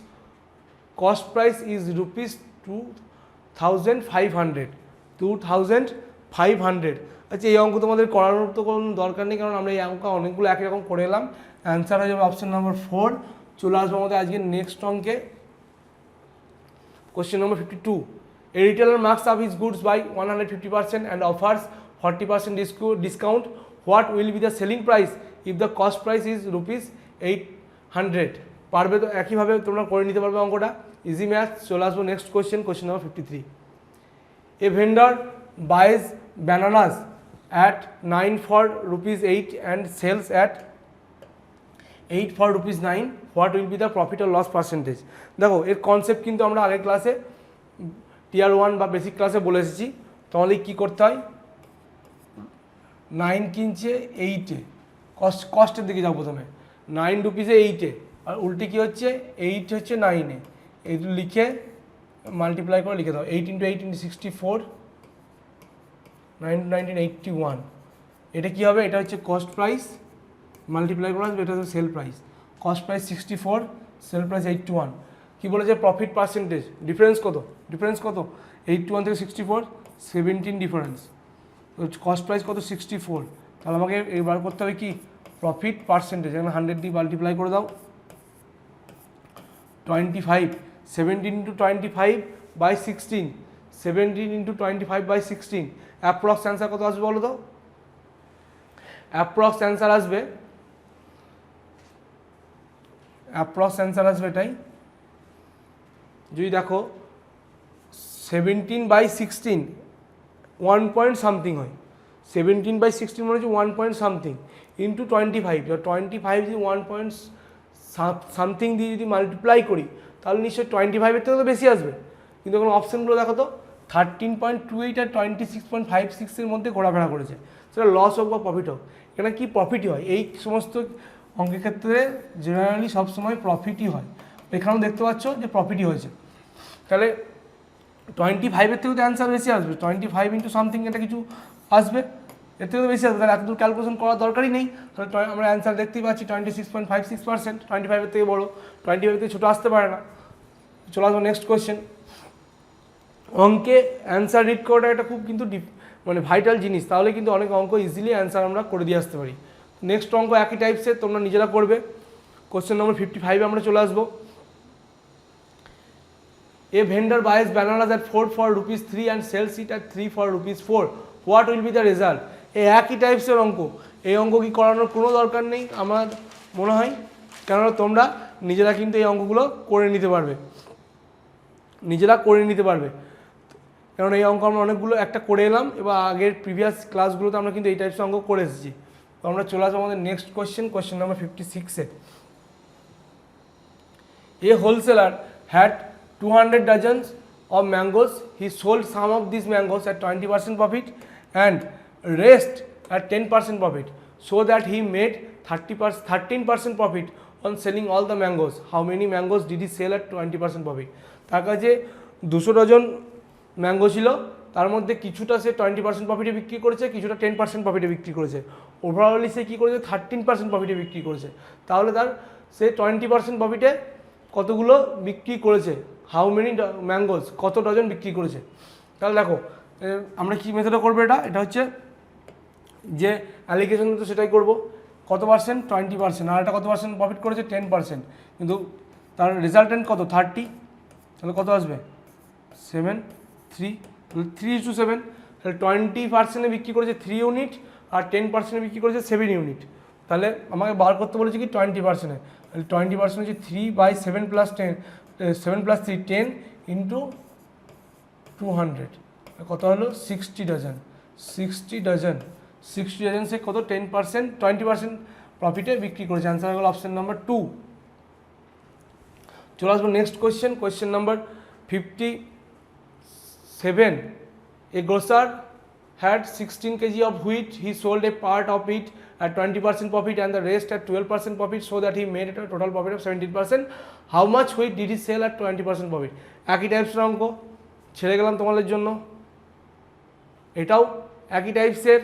S1: cost price is ₹2500, 500। আচ্ছা এই অঙ্ক তোমাদের করানোর তো কোনো দরকার নেই, কারণ আমরা এই অঙ্ক অনেকগুলো একই রকম করে এলাম। অ্যান্সার হয়ে যাবে অপশন নম্বর 4। চলে আসবো আমাদের আজকে নেক্সট অঙ্কে। Question number 52, a retailer marks up his goods by 150% and offers 40% discount. What will be the selling price if the cost price is ₹800? পারবে তো একইভাবে তোমরা করে নিতে পারবে অঙ্কটা, ইজি ম্যাথ। চলে আসবো next question, question number 53, A vendor buys bananas at 9 for ₹8 and sells at 8 for ₹9. What will be the profit or loss percentage? দেখো এর কনসেপ্ট কিন্তু আমরা আগের ক্লাসে টিয়ার 1 বা বেসিক ক্লাসে বলে এসেছি। তাহলে কী করতে হয়, 9 কিনছে 8-এ, কস্টের দিকে যাও প্রথমে, 9 রুপিসে 8-এ, আর উল্টে কী হচ্ছে 8 হচ্ছে 9-এ, এইগুলো লিখে মাল্টিপ্লাই করে লিখে দাও। 8 × 8 × 64, 9 × 19 81। এটা কী হবে, এটা হচ্ছে কস্ট প্রাইস, মাল্টিপ্লাই করে আসবে, এটা হচ্ছে sell price. Cost price 64, sell price 81। কী বলেছে প্রফিট পার্সেন্টেজ, ডিফারেন্স কত, 81 থেকে 64, 17 ডিফারেন্স। কস্ট প্রাইস কত 64, তাহলে আমাকে এবার করতে হবে কি প্রফিট পার্সেন্টেজ, এখানে 100 দিয়ে মাল্টিপ্লাই করে দাও। 25, 17 × 25/16, 17 × 25/16, অ্যাপ্রক্স অ্যান্সার কত আসবে বলো তো? অ্যাপ্রক্স অ্যান্সার আসবে এটাই, যদি দেখো 17/16 1 পয়েন্ট সামথিং হয়, 17/16 মানে হচ্ছে 1 পয়েন্ট সামথিং ইন্টু 25, 25 যদি 1 পয়েন্ট সামথিং দিয়ে যদি মাল্টিপ্লাই করি তাহলে নিশ্চয়ই 25-এর থেকে তো বেশি আসবে। কিন্তু এখন অপশানগুলো দেখো তো 13.28 আর 26.56-এর মধ্যে ঘোরাফেরা করেছে, সেটা লস হোক বা প্রফিট হোক, এখানে কি প্রফিটই হয়। এই সমস্ত অঙ্কের ক্ষেত্রে জেনারেলি সবসময় প্রফিটই হয়, এখানেও দেখতে পাচ্ছ যে প্রফিটই হয়েছে। তাহলে 25-এর থেকেও তো অ্যান্সার বেশি আসবে, 25 ইন্টু সামথিং এটা কিছু আসবে, এর থেকে তো বেশি আসবে, তাহলে এতদূর ক্যালকুলেশন করার দরকারই নেই। তাহলে আমরা অ্যান্সার দেখতেই পাচ্ছি 26.56%, 25-এর থেকে বড়ো, 25-এর থেকে ছোটো আসতে পারে না। চলে আসবো নেক্সট কোয়েশ্চেন। অঙ্কে অ্যান্সার রিড করাটা একটা খুব কিন্তু মানে ভাইটাল জিনিস, তাহলে কিন্তু অনেক অঙ্ক ইজিলি অ্যান্সার আমরা করে দিয়ে আসতে পারি। নেক্সট অঙ্ক একই টাইপসের, তোমরা নিজেরা করবে। কোশ্চেন নম্বর 55-এ আমরা চলে আসবো। এ vendor buys bananas at 4 for ₹3 and sells it at 3 for ₹4. What will be the result? এই একই টাইপসের অঙ্ক, এই অঙ্ক কি করানোর কোনো দরকার নেই আমার মনে হয়, কেননা তোমরা নিজেরা কিন্তু এই অঙ্কগুলো করে নিতে পারবে, কেননা এই অঙ্ক আমরা অনেকগুলো একটা করে এলাম, এবার আগের প্রিভিয়াস ক্লাসগুলোতে আমরা কিন্তু এই টাইপসের অঙ্ক করে এসেছি। তো আমরা চলে আসবো আমাদের নেক্সট কোয়েশ্চেন নম্বর 56-এ। A wholesaler had 200 dozens of mangoes. He sold some of these mangoes at 20% profit and rest at 10% profit, so that he made 13% profit on selling all the mangoes. How many mangoes did he sell at 20% profit? তার কাছে 200 dozen mango ছিল, তার মধ্যে কিছুটা সে 20% প্রফিটে বিক্রি করেছে, কিছুটা 10% প্রফিটে বিক্রি করেছে, ওভারঅলি সে কী করেছে 13% প্রফিটে বিক্রি করেছে। তাহলে সে 20% প্রফিটে কতগুলো বিক্রি করেছে, হাউ মেনি ম্যাঙ্গোস, কত ডজন বিক্রি করেছে। তাহলে দেখো আমরা কী মেথডে করবো, এটা হচ্ছে যে অ্যালিগেশন তো সেটাই করব, কত পার্সেন্ট 20%, আর এটা কত পার্সেন্ট প্রফিট করেছে 10%, কিন্তু তার রেজাল্টেন্ট কত 30, তাহলে কত আসবে 7, 3:7, তাহলে 20%-এ বিক্রি করেছে 3 ইউনিট আর 10%-এ বিক্রি করেছে 7 ইউনিট। তাহলে আমাকে বার করতে বলেছে কি 20%-এ, তাহলে 20% হচ্ছে 3/7 + 10, 7 + 3 10 ইন্টু 200, কত হলো 60 ডজন। 60 ডজন সে কত 10%, 20% প্রফিটে বিক্রি করেছে। অ্যান্সার হয়ে গেল অপশন নাম্বার 2। চলে আসবো next question number 57। A grosser had 16 kg of wheat. He sold a part of it at 20% profit and the rest at 12% profit, so that he made a total profit of 17%. How much wheat did he sell at 20% profit? একই টাইপসের অঙ্ক ছেড়ে গেলাম তোমাদের জন্য, এটাও একই টাইপসের।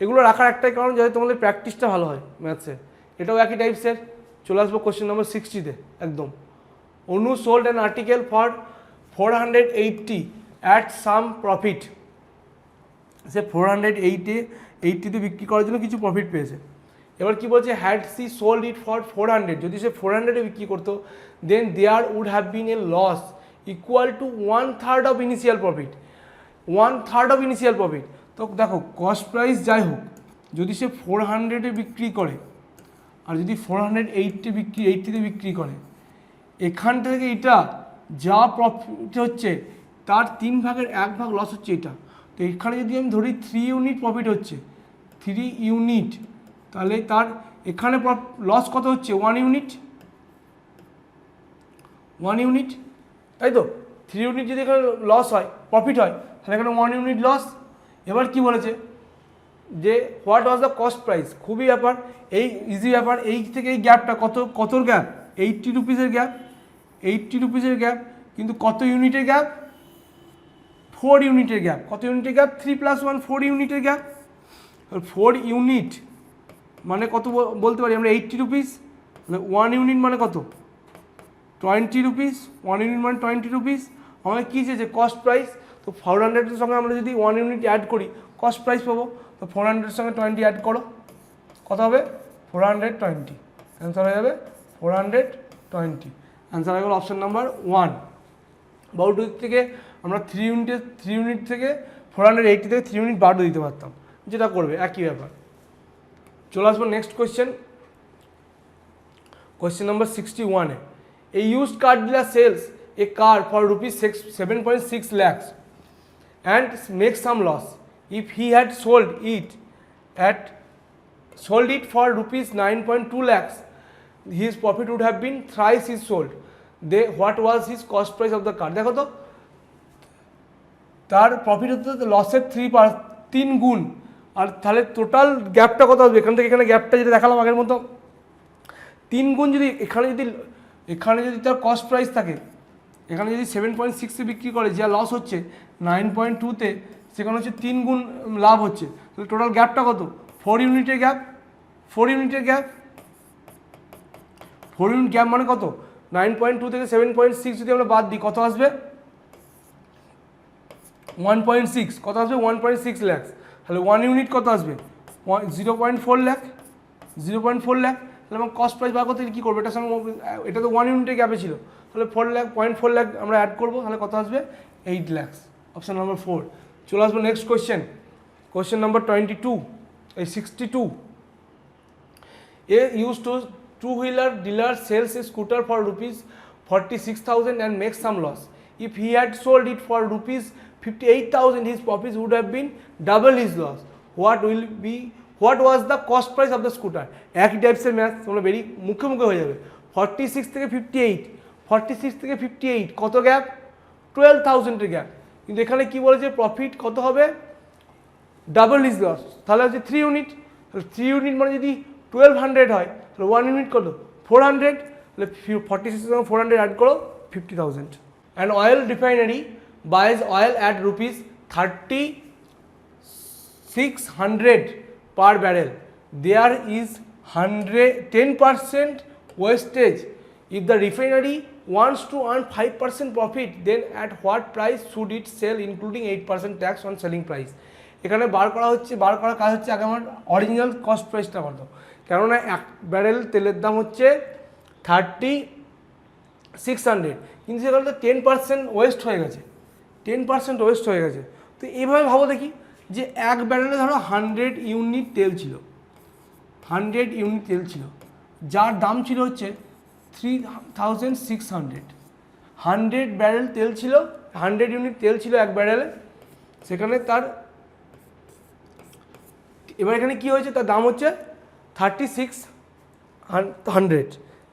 S1: এগুলো রাখার একটাই কারণ যাতে তোমাদের প্র্যাকটিসটা ভালো হয় ম্যাথসের, এটাও একই টাইপসের। চলে আসবো কোয়েশ্চেন নম্বর 60-তে একদম। Anu sold an article for 480 at some profit সে 480 বিক্রি করার জন্য কিছু প্রফিট পেয়েছে। এবার কি বলছে, had she sold it for 400, যদি সে 400 বিক্রি করতো then there would have been a loss equal to 1/3 of initial profit, 1/3 of initial profit. তো দেখো কস্ট প্রাইস যাই হোক, যদি সে 400 বিক্রি করে আর যদি 480 বিক্রি করে, এখান থেকে এটা যা প্রফিট হচ্ছে তার 1/3 লস হচ্ছে এটা। তো এখানে যদি আমি ধরি 3 ইউনিট প্রফিট হচ্ছে, 3 ইউনিট, তাহলে তার এখানে লস কত হচ্ছে, 1 ইউনিট, 1 ইউনিট, তাই তো। 3 ইউনিট যদি এখানে লস হয়, প্রফিট হয়, তাহলে এখানে 1 ইউনিট লস। এবার কি বলেছে যে what was the cost price, খুবই ব্যাপার, এই ইজি ব্যাপার। এই থেকে এই গ্যাপটা কতর গ্যাপ, 80 রুপিসের গ্যাপ, 80 রুপিসের গ্যাপ, কিন্তু কত ইউনিটের গ্যাপ, 4 ইউনিটের গ্যাপ। কত ইউনিটের গ্যাপ, 3 + 1 4 ইউনিটের গ্যাপ। 4 ইউনিট মানে কত বলতে পারি আমরা, 80 রুপিস, মানে 1 ইউনিট মানে কত, 20 রুপিস, 1 ইউনিট মানে 20 রুপিস। আমাদের কী চেয়েছে, কস্ট প্রাইস। তো 400-এর সঙ্গে আমরা যদি 1 ইউনিট অ্যাড করি কস্ট প্রাইস পাবো। তো 400-এর সঙ্গে 20 অ্যাড করো, কত হবে, 420। অ্যান্সার হয়ে যাবে 420। অ্যান্সার হয়ে গেল অপশান নাম্বার 1। বাউটুর থেকে আমরা 3 ইউনিট থেকে 480 থেকে 3 ইউনিট বাড়ও দিতে পারতাম, যেটা করবে একই ব্যাপার। চলে আসবো নেক্সট কোয়েশ্চেন, কোয়েশ্চেন নাম্বার 61-এ। A used car dealer sells a car for rupees 7.6 lakhs and makes some loss. If he had sold it for rupees 9.2 lakhs, his profit would have been thrice his sold. What was his cost price of the car? দেখো তো তার profit হতে লসের 3 গুণ, আর তাহলে total গ্যাপটা কত আসবে, এখান থেকে এখানে গ্যাপটা যেটা দেখালাম আগের মতো 3 গুণ। যদি এখানে যদি তার কস্ট প্রাইস থাকে, এখানে যদি 7.6-এ বিক্রি করে, যা লস হচ্ছে 9.2-তে, সেখানে হচ্ছে 3 গুণ লাভ হচ্ছে, তাহলে টোটাল গ্যাপটা কত, 4 ইউনিটের গ্যাপ। 4 ইউনিটের গ্যাপ, 4 ইউনিট গ্যাপ মানে কত, 9.2 থেকে 7.6 যদি আমরা বাদ দিই কত আসবে, 1.6, কত আসবে, 1.6 লাখ। তাহলে 1 ইউনিট কত আসবে, 0.4 লাখ, 0.4 লাখ। তাহলে আমার কস্ট প্রাইস বার করতে কী করবো, এটার সঙ্গে, এটা তো 1 ইউনিটের গ্যাপে ছিল, তাহলে 0.4 লাখ আমরা অ্যাড করবো, তাহলে কত আসবে, 8 লাখ। Option number 4। চলে আসবো next question, question number 62। A use to two-wheeler dealer sells a scooter for rupees 46,000 and makes some loss. If he had sold it for rupees 58,000, his profits would have been double his loss. What was the cost price of the scooter? একই টাইপসের math, তোমরা মুখে হয়ে যাবে। 46 থেকে 58, কত gap, 12,000-এর gap. কিন্তু এখানে কি বলেছে, প্রফিট কত হবে, ডাবল ইজ লস। তাহলে হচ্ছে 3 ইউনিট, তাহলে 3 ইউনিট মানে যদি 1200 হয়, তাহলে 1 ইউনিট কত, 400, তাহলে 46 থেকে 400 অ্যাড করো, 50,000। And oil refinery buys oil at rupees 3,600 per barrel. There is 10% wastage. If the refinery wants to earn 5% profit, then at what price should it sell, including 8% tax on selling price? এখানে বার করার কাজ হচ্ছে আগে আমার original cost প্রাইসটা কত, কেননা 1 barrel তেলের দাম হচ্ছে 3,600, কিন্তু সেখানে তো 10% ওয়েস্ট হয়ে গেছে, 10% ওয়েস্ট হয়ে গেছে। তো এইভাবে ভাবো দেখি যে 1 ব্যারেলে ধরো 100 ইউনিট তেল ছিল, 100 ইউনিট তেল ছিল, যার দাম ছিল হচ্ছে 3,600। 100 ব্যারেল তেল ছিল, 100 ইউনিট তেল ছিল 1 ব্যারেলে, সেখানে তার এবার এখানে কী হয়েছে, তার দাম হচ্ছে 3,600,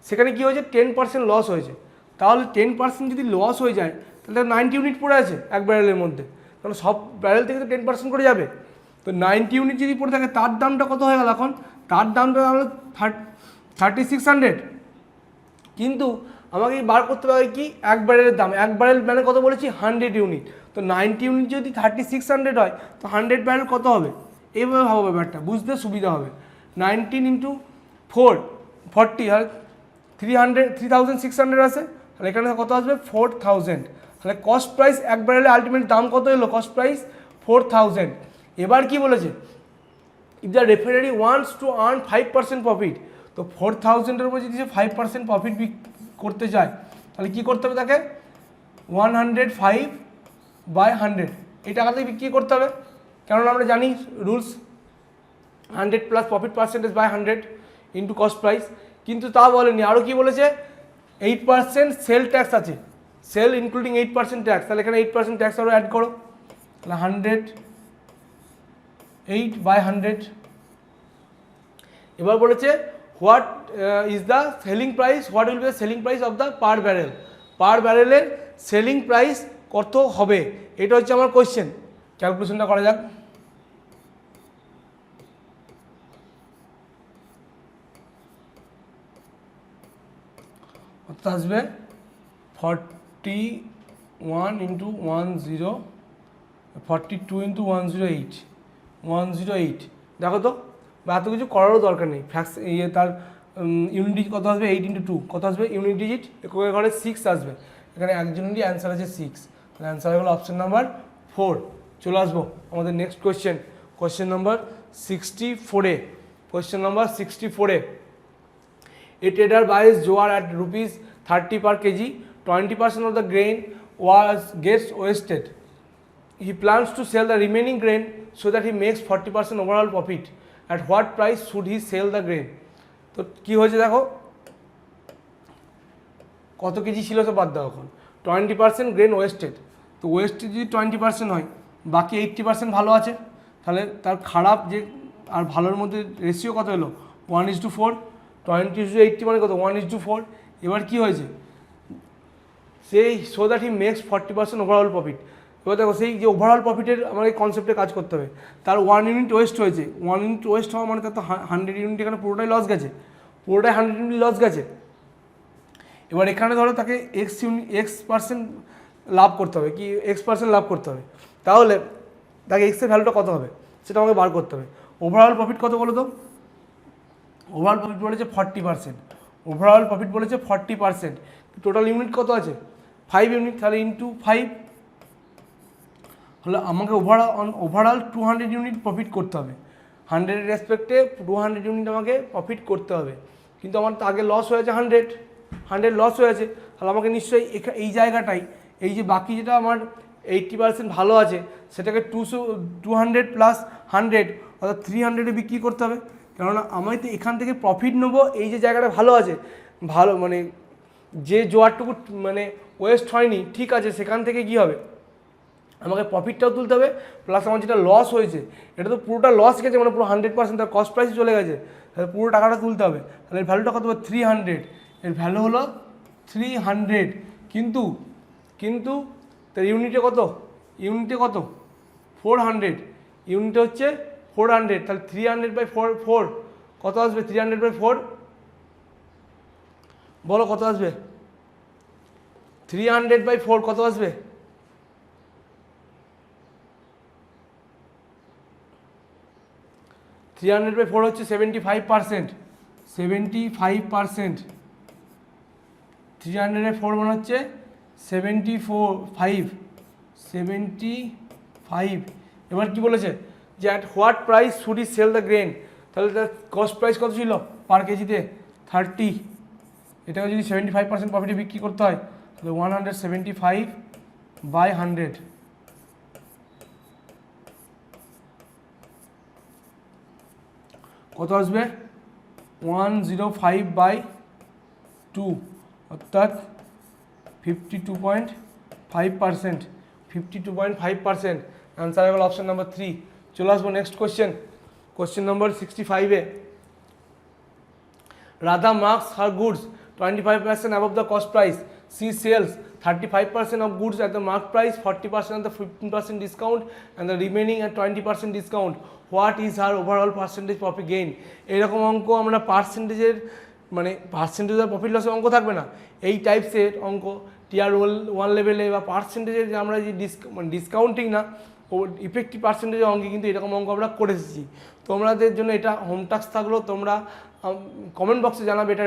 S1: সেখানে কী হয়েছে, 10% লস হয়েছে। তাহলে 10% যদি লস হয়ে যায়, তাহলে 90 ইউনিট পড়ে আছে 1 ব্যারেলের মধ্যে, কারণ সব ব্যারেল থেকে তো 10% করে যাবে। তো 90 ইউনিট যদি পড়ে থাকে, তার দামটা কত হয়ে গেল, এখন তার দামটা হলো 3,600, কিন্তু আমাকে বার করতে হবে কি 1 ব্যারেলের দাম। 1 ব্যারেল মানে কত বলেছি, 100 ইউনিট। তো 90 ইউনিট যদি 3,600 হয়, তো 100 ব্যারেল কত হবে, এইভাবে ভাবো ব্যাপারটা, বুঝতে সুবিধা হবে। 19 × 4 40, আর 3,600 আছে, তাহলে এখানে কত আসবে, 4,000। তাহলে কস্ট প্রাইস 1 ব্যারেলে আলটিমেট দাম কত এলো, কস্ট প্রাইস 4,000। এবার কি বলেছে, if the refinery wants to earn 5% profit, তো 4000-এর উপর যদি সে 5% প্রফিট করতে চায় তাহলে কী করতে হবে তাকে, 105/100 এই টাকাতেই বিক্রি করতে হবে। কেননা আমরা জানি rules 100 plus profit percentage by 100 into cost price. কিন্তু তা বলেনি, আরও কি বলেছে, 8% সেল ট্যাক্স আছে, সেল ইনক্লুডিং 8% ট্যাক্স, তাহলে এখানে 8% ট্যাক্স আরও অ্যাড করো, তাহলে 108/100। এবার বলেছে what is the selling price, what will be the selling price of the per barrel, per ব্যারেলের সেলিং প্রাইস কত হবে, এটা হচ্ছে আমার কোয়েশ্চেন। ক্যালকুলেশনটা করা যাক। অর্থাৎ আসবে 41 ইন্টু 10, 42 ইন্টু 108 দেখো তো, বা এত কিছু করারও দরকার নেই। ফ্যাক্স তার ইউনিট ডিজিট কত আসবে, 8 ইন্টু 2 কত আসবে ইউনিট ডিজিট, এককের ঘরে 6 আসবে, এখানে একজনেরই অ্যান্সার আছে 6, তাহলে অ্যান্সার হলো অপশন নাম্বার 4। চলে আসবো আমাদের নেক্সট কোয়েশ্চেন, কোয়েশ্চেন নাম্বার 64-এ। কোয়েশ্চেন নাম্বার 64-এ, a trader buys jowar at ₹30 per kg, 20% of the grain gets wasted. He plans to sell the remaining grain so that he makes 40% overall profit. At what price should he sell the grain? তো কী হয়েছে দেখো, কত KG ছিল সে বাদ দাও, এখন 20% grain wasted, তো wasted যদি 20% হয়, বাকি 80% ভালো আছে, তাহলে তার খারাপ যে আর ভালোর মধ্যে রেশিও কত হলো, 1:4, 20:80 মানে কত, 1:4। এবার কী হয়েছে, সেই so that he makes 40% overall profit. এবার দেখো সেই যে ওভারঅল প্রফিটের আমাকে কনসেপ্টে কাজ করতে হবে, তার 1 ইউনিট ওয়েস্ট হয়েছে, 1 ইউনিট ওয়েস্ট হওয়া মানে তার তো 100 ইউনিট এখানে পুরোটাই লস গেছে, পুরোটাই 100 ইউনিট লস গেছে। এবার এখানে ধরো তাকে X% লাভ করতে হবে, কি X% লাভ করতে হবে, তাহলে তাকে এক্সের ভ্যালুটা কত হবে সেটা আমাকে বার করতে হবে। ওভারঅল প্রফিট কত বলো তো, ওভারঅল প্রফিট বলেছে 40%, ওভারঅল প্রফিট বলেছে 40%, টোটাল ইউনিট কত আছে 5 ইউনিট, তাহলে ইন্টু 5 হলে আমাকে ওভারঅল 200 ইউনিট প্রফিট করতে হবে, 100-এর রেসপেক্টে 200 ইউনিট আমাকে প্রফিট করতে হবে। কিন্তু আমার তো আগে লস হয়েছে 100 লস হয়েছে, তাহলে আমাকে নিশ্চয়ই এই জায়গাটাই, এই যে বাকি যেটা আমার 80% ভালো আছে সেটাকে 200 প্লাস 100 অর্থাৎ 300-এ বিক্রি করতে হবে। কেননা আমি তো এখান থেকে প্রফিট নেবো, এই যে জায়গাটা ভালো আছে, ভালো মানে যে জোয়ারটুকু মানে ওয়েস্ট হয়নি ঠিক আছে, সেখান থেকে কী হবে আমাকে প্রফিটটাও তুলতে হবে, প্লাস আমার যেটা লস হয়েছে এটা তো পুরোটা লস গেছে, মানে পুরো 100% তার কস্ট প্রাইস চলে গেছে, তাহলে পুরো টাকাটা তুলতে হবে। তাহলে এর ভ্যালুটা কত হবে 300, এর ভ্যালু হলো 300। কিন্তু তার ইউনিটে কত, 400, ইউনিটে হচ্ছে 400, তাহলে 300/4 কত আসবে, 300/4 বলো কত আসবে, 300/4 কত আসবে, 300/4 হচ্ছে 75%, 300/4 মানে হচ্ছে 75। এবার কি বলেছে যে at what price should he sell the grain, তাহলে তার কস্ট প্রাইস কত ছিল পার কেজিতে 30, এটাকে যদি 75% প্রফিটে বিক্রি করতে হয় তাহলে 175/100 কত আসবে 105/2 অর্থাৎ 52.5%, 52.5%। অ্যান্সার হয়ে গেল অপশন নাম্বার 3। চলে আসবো নেক্সট কোয়েশ্চেন নাম্বার 65-এ। Radha marks her goods 25% above the cost price. She sells 35% of goods at the marked price, 40% at the 15% discount, and the remaining at 20% discount. What is her overall percentage profit gain? এরকম অঙ্ক আমরা পার্সেন্টেজের মানে percentage আর profit লসের অঙ্ক থাকবে না, এই টাইপসের অঙ্ক টিয়ার 1 লেভেলে বা পার্সেন্টেজের যে আমরা যে ডিসকাউন্টিং না ও ইফেক্টিভ পার্সেন্টেজের অঙ্কে কিন্তু এরকম অঙ্ক আমরা করে এসেছি। তোমাদের জন্য এটা হোম টাস্ক থাকলো, তোমরা কমেন্ট বক্সে জানাবে এটা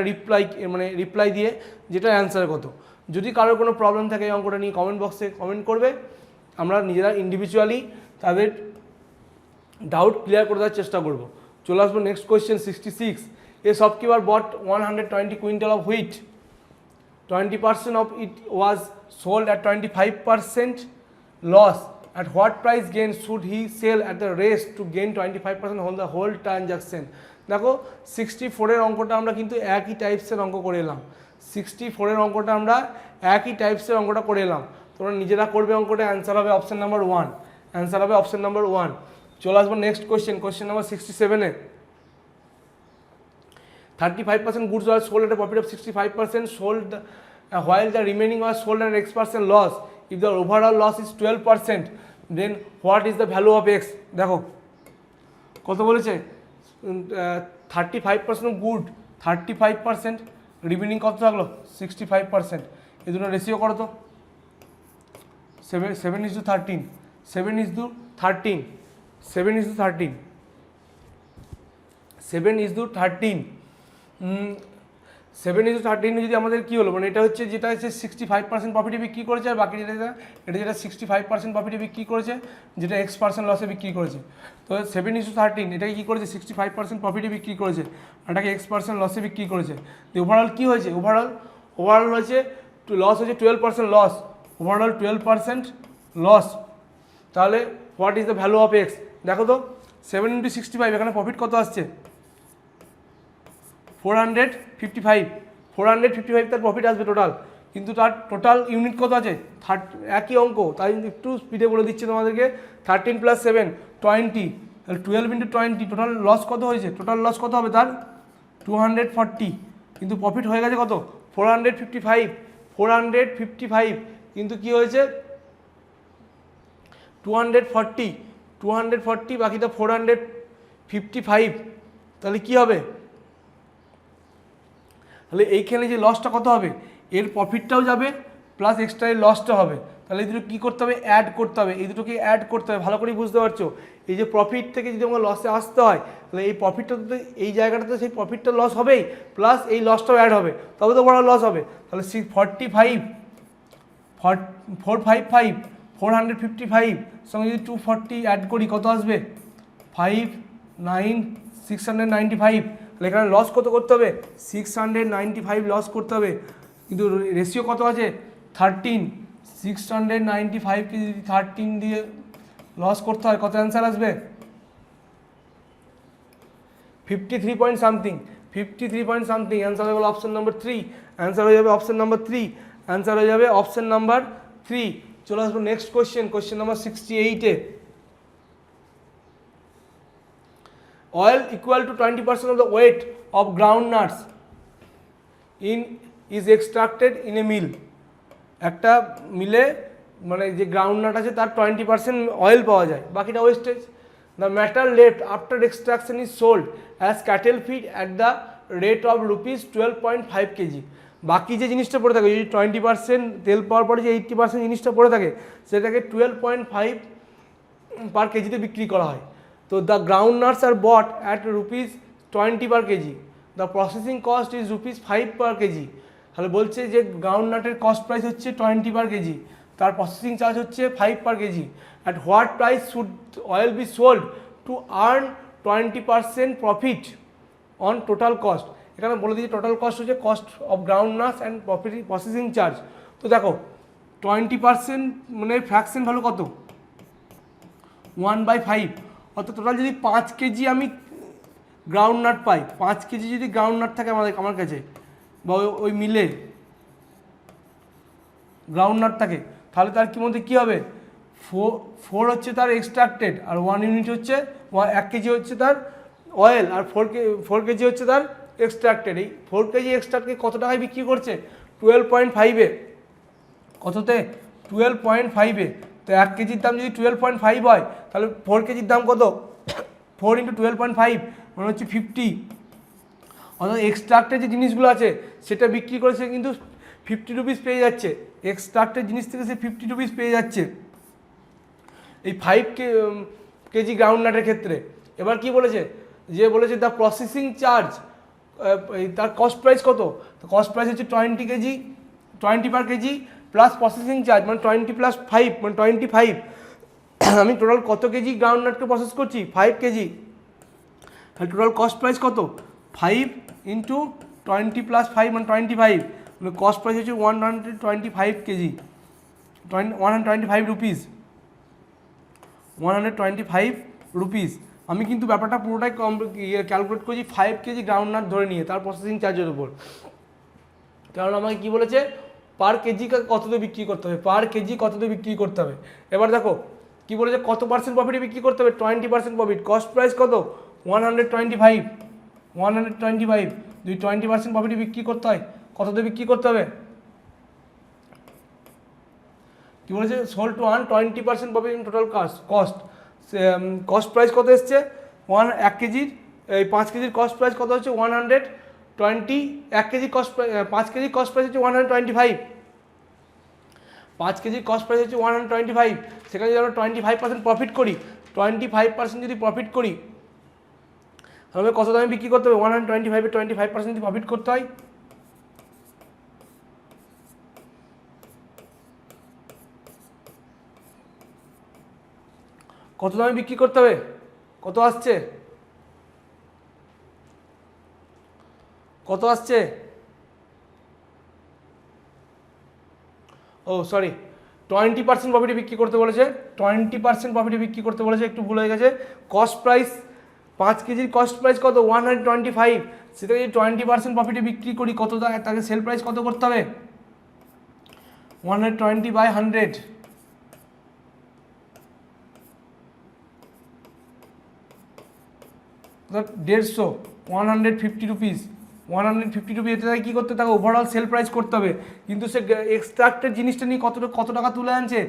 S1: রিপ্লাই দিয়ে যেটা অ্যান্সার কত। যদি কারোর কোনো প্রবলেম থাকে এই অঙ্কটা নিয়ে কমেন্ট বক্সে কমেন্ট করবে, আমরা নিজেরা ইন্ডিভিজুয়ালি তাদের ডাউট ক্লিয়ার করে দেওয়ার চেষ্টা করবো। চলে আসবো next question 66। A shopkeeper bought 120 quintal of wheat, 20% of it was sold at 25% loss. At what price gain should he sell at the rest to gain 25% on the whole transaction? দেখো 64-এর অঙ্কটা আমরা কিন্তু একই টাইপসের অঙ্ক করে এলাম। 64-এর অঙ্কটা আমরা একই টাইপসের অঙ্কটা করে এলাম। তোমরা নিজেরা করবে অঙ্কটা, অ্যান্সার হবে অপশন নাম্বার 1, অ্যান্সার হবে অপশন নাম্বার 1। চলে আসবো নেক্সট কোয়েশ্চেন নাম্বার 67-এ। 35% goods were sold at a profit of 65% sold, while the remaining was sold at X% loss. If the overall loss is 12%, then what is the value of X? দেখো কত বলেছে, 35% good, 35%, remaining কত থাকলো 65%। এই দুটো ratio করো তো, 7:13, 7:13, 7:13, 7:13, 7:13 যদি আমাদের কী হলো, মানে এটা হচ্ছে যেটা হচ্ছে 65% প্রফিটে বিক্রি করেছে, আর বাকি যেটা 65% প্রফিটে বিক্রি করেছে, যেটা X% লসে বিক্রি করেছে। তো 7:13 এটাকে কী করেছে, 65% প্রফিটে বিক্রি করেছে, এটাকে X% লসে বিক্রি করেছে। তো ওভারঅল কী হয়েছে, ওভারঅল হয়েছে লস হয়েছে 12% লস, ওভারঅল 12% লস। তাহলে what is the value of x? দেখো তো 7 × 65, এখানে প্রফিট কত আসছে 455, 455 তার প্রফিট আসবে টোটাল, কিন্তু তার টোটাল ইউনিট কত আছে, একই অঙ্ক, তাই একটু স্পিডে বলে দিচ্ছি তোমাদেরকে। 13 + 7 20, তাহলে 12 × 20, টোটাল লস কত হয়েছে, টোটাল লস কত হবে তার 240, কিন্তু প্রফিট হয়ে গেছে কত 455, 455, কিন্তু কি হয়েছে 240, বাকিটা 455, তাহলে কি হবে, তাহলে এইখানে যে লসটা কত হবে, এর প্রফিটটাও যাবে প্লাস এক্সট্রা এর লসটা হবে। তাহলে এই দুটো কী করতে হবে, অ্যাড করতে হবে, এই দুটোকে অ্যাড করতে হবে। ভালো করেই বুঝতে পারছো, এই যে প্রফিট থেকে যদি আমাকে লসে আসতে হয়, তাহলে এই প্রফিটটা তো এই জায়গাটাতে সেই প্রফিটটা লস হবেই, প্লাস এই লসটাও অ্যাড হবে, তবে তো বড় লস হবে। তাহলে 455, 455 সঙ্গে যদি 240 অ্যাড করি কত আসবে 695, তাহলে এখানে লস কত করতে হবে 695 লস করতে হবে, কিন্তু রেশিও কত আছে 13, 695কে যদি 13 দিয়ে লস করতে হয় কত অ্যান্সার আসবে 53 point something, 53 point something. Answer হয়ে গেল অপশন নাম্বার 3, অ্যান্সার হয়ে যাবে অপশন নাম্বার 3, অ্যান্সার হয়ে যাবে অপশন নাম্বার 3। চলে আসবো নেক্সট কোয়েশ্চেন নাম্বার 68-এ। Oil equal to 20% of the weight of groundnuts is extracted in a mill. একটা মিলে মানে যে গ্রাউন্ডনাট আছে তার 20% অয়েল পাওয়া যায়, বাকিটা wastage. The matter left after extraction is sold as cattle feed at the rate of ₹12.5 KG. বাকি যে জিনিসটা পড়ে থাকে, যদি 20% তেল পাওয়ার পরে যে 80% জিনিসটা পড়ে থাকে, সেটাকে 12.5 পার কেজিতে বিক্রি করা হয়। তো the groundnuts are bought at ₹20 per kg, the processing cost is ₹5 per kg. তাহলে বলছে যে গ্রাউন্ডনাটের কস্ট প্রাইস হচ্ছে 20 পার কেজি, তার প্রসেসিং চার্জ হচ্ছে 5 per kg. At what price should oil be sold to earn 20% profit on total cost? এখানে বলে দিয়েছে টোটাল কস্ট হচ্ছে cost of groundnuts and processing charge. তো দেখো 20% মানে ফ্র্যাকশন ভ্যালু কত 1/5, অর্থাৎ টোটাল যদি 5 কেজি আমি গ্রাউন্ডনাট পাই, 5 কেজি যদি গ্রাউন্ডনাট থাকে আমার কাছে বা ওই মিলে গ্রাউন্ডনাট থাকে, তাহলে তার কি মধ্যে কী হবে 4 হচ্ছে তার এক্সট্রাক্টেড, আর 1 ইউনিট হচ্ছে 1 কেজি হচ্ছে তার অয়েল, আর 4 কেজি হচ্ছে তার এক্সট্রাক্টেড। এই 4 কেজি এক্সট্রাক্টকে কত টাকায় বিক্রি করছে 12.5-এ, কততে 12.5-এ। তো 1 কেজির দাম যদি 12.5 হয়, তাহলে 4 কেজির দাম কত 4 × 12.5 মানে হচ্ছে 50। অর্থাৎ এক্সট্রাক্টের যে জিনিসগুলো আছে সেটা বিক্রি করে সে কিন্তু 50 রুপিস পেয়ে যাচ্ছে, এক্সট্রাক্টের জিনিস থেকে সে 50 রুপিস পেয়ে যাচ্ছে এই 5 কেজি গ্রাউন্ডনাটের ক্ষেত্রে। এবার কি বলেছে, যে বলেছে দ্য প্রসেসিং চার্জ, তার কস্ট প্রাইস কত, কস্ট প্রাইস হচ্ছে 20 per KG plus processing charge মানে 20 + 5 মানে 25, আমি টোটাল কত কেজি গ্রাউন্ডনাটকে প্রসেস করছি 5 কেজি, তাহলে টোটাল কস্ট প্রাইস কত 5 ইন্টু 20 প্লাস 5 মানে 25, মানে কস্ট প্রাইস হচ্ছে 125 কেজি, 125 রুপিস, 125 রুপিস। আমি কিন্তু ব্যাপারটা পুরোটাই ক্যালকুলেট করছি 5 কেজি গ্রাউন্ডনাট ধরে নিয়ে তার প্রসেসিং চার্জের উপর, কারণ আমাকে কী বলেছে পার কেজি কততে বিক্রি করতে হবে, পার কেজি কততে বিক্রি করতে হবে। এবার দেখো কী বলেছে কত পার্সেন্ট প্রফিটে বিক্রি করতে হবে, 20% প্রফিট, কস্ট প্রাইস কত 125, 125 যদি 20% প্রফিটে বিক্রি করতে হয় কততে বিক্রি করতে হবে, কী বলেছে sold to earn 20% profit in total cost, cost price কত এসছে 1 কেজির এই 5 কেজির কস্ট প্রাইস কত হচ্ছে 120, 1 KG cost 5 KG cost price হচ্ছে 125, 5 কেজির কস্ট প্রাইস হচ্ছে 125, সেখানে যদি আমরা 25% প্রফিট করি, 25% যদি প্রফিট করি তাহলে কত দামে বিক্রি করতে হবে 125-এ 25% যদি প্রফিট করতে হয়, কত দামে বিক্রি করতে হবে, কত আসছে, কত আসছে, ও সরি 20% প্রফিটে বিক্রি করতে বলেছে, 20% প্রফিটে বিক্রি করতে বলেছে, একটু ভুল হয়ে গেছে। কস্ট প্রাইস 5 কেজির কস্ট প্রাইস কত 125, সেটা যদি 20% প্রফিটে বিক্রি করি কত তাকে সেল প্রাইস কত করতে হবে 120/100, 150, 150 রুপিস, 150 রুপিস, এতে কী করতে তাকে ওভারঅল সেল প্রাইস করতে হবে, কিন্তু সে এক্সট্রাক্টের জিনিসটা নিয়ে কত টাকা তুলে আনছে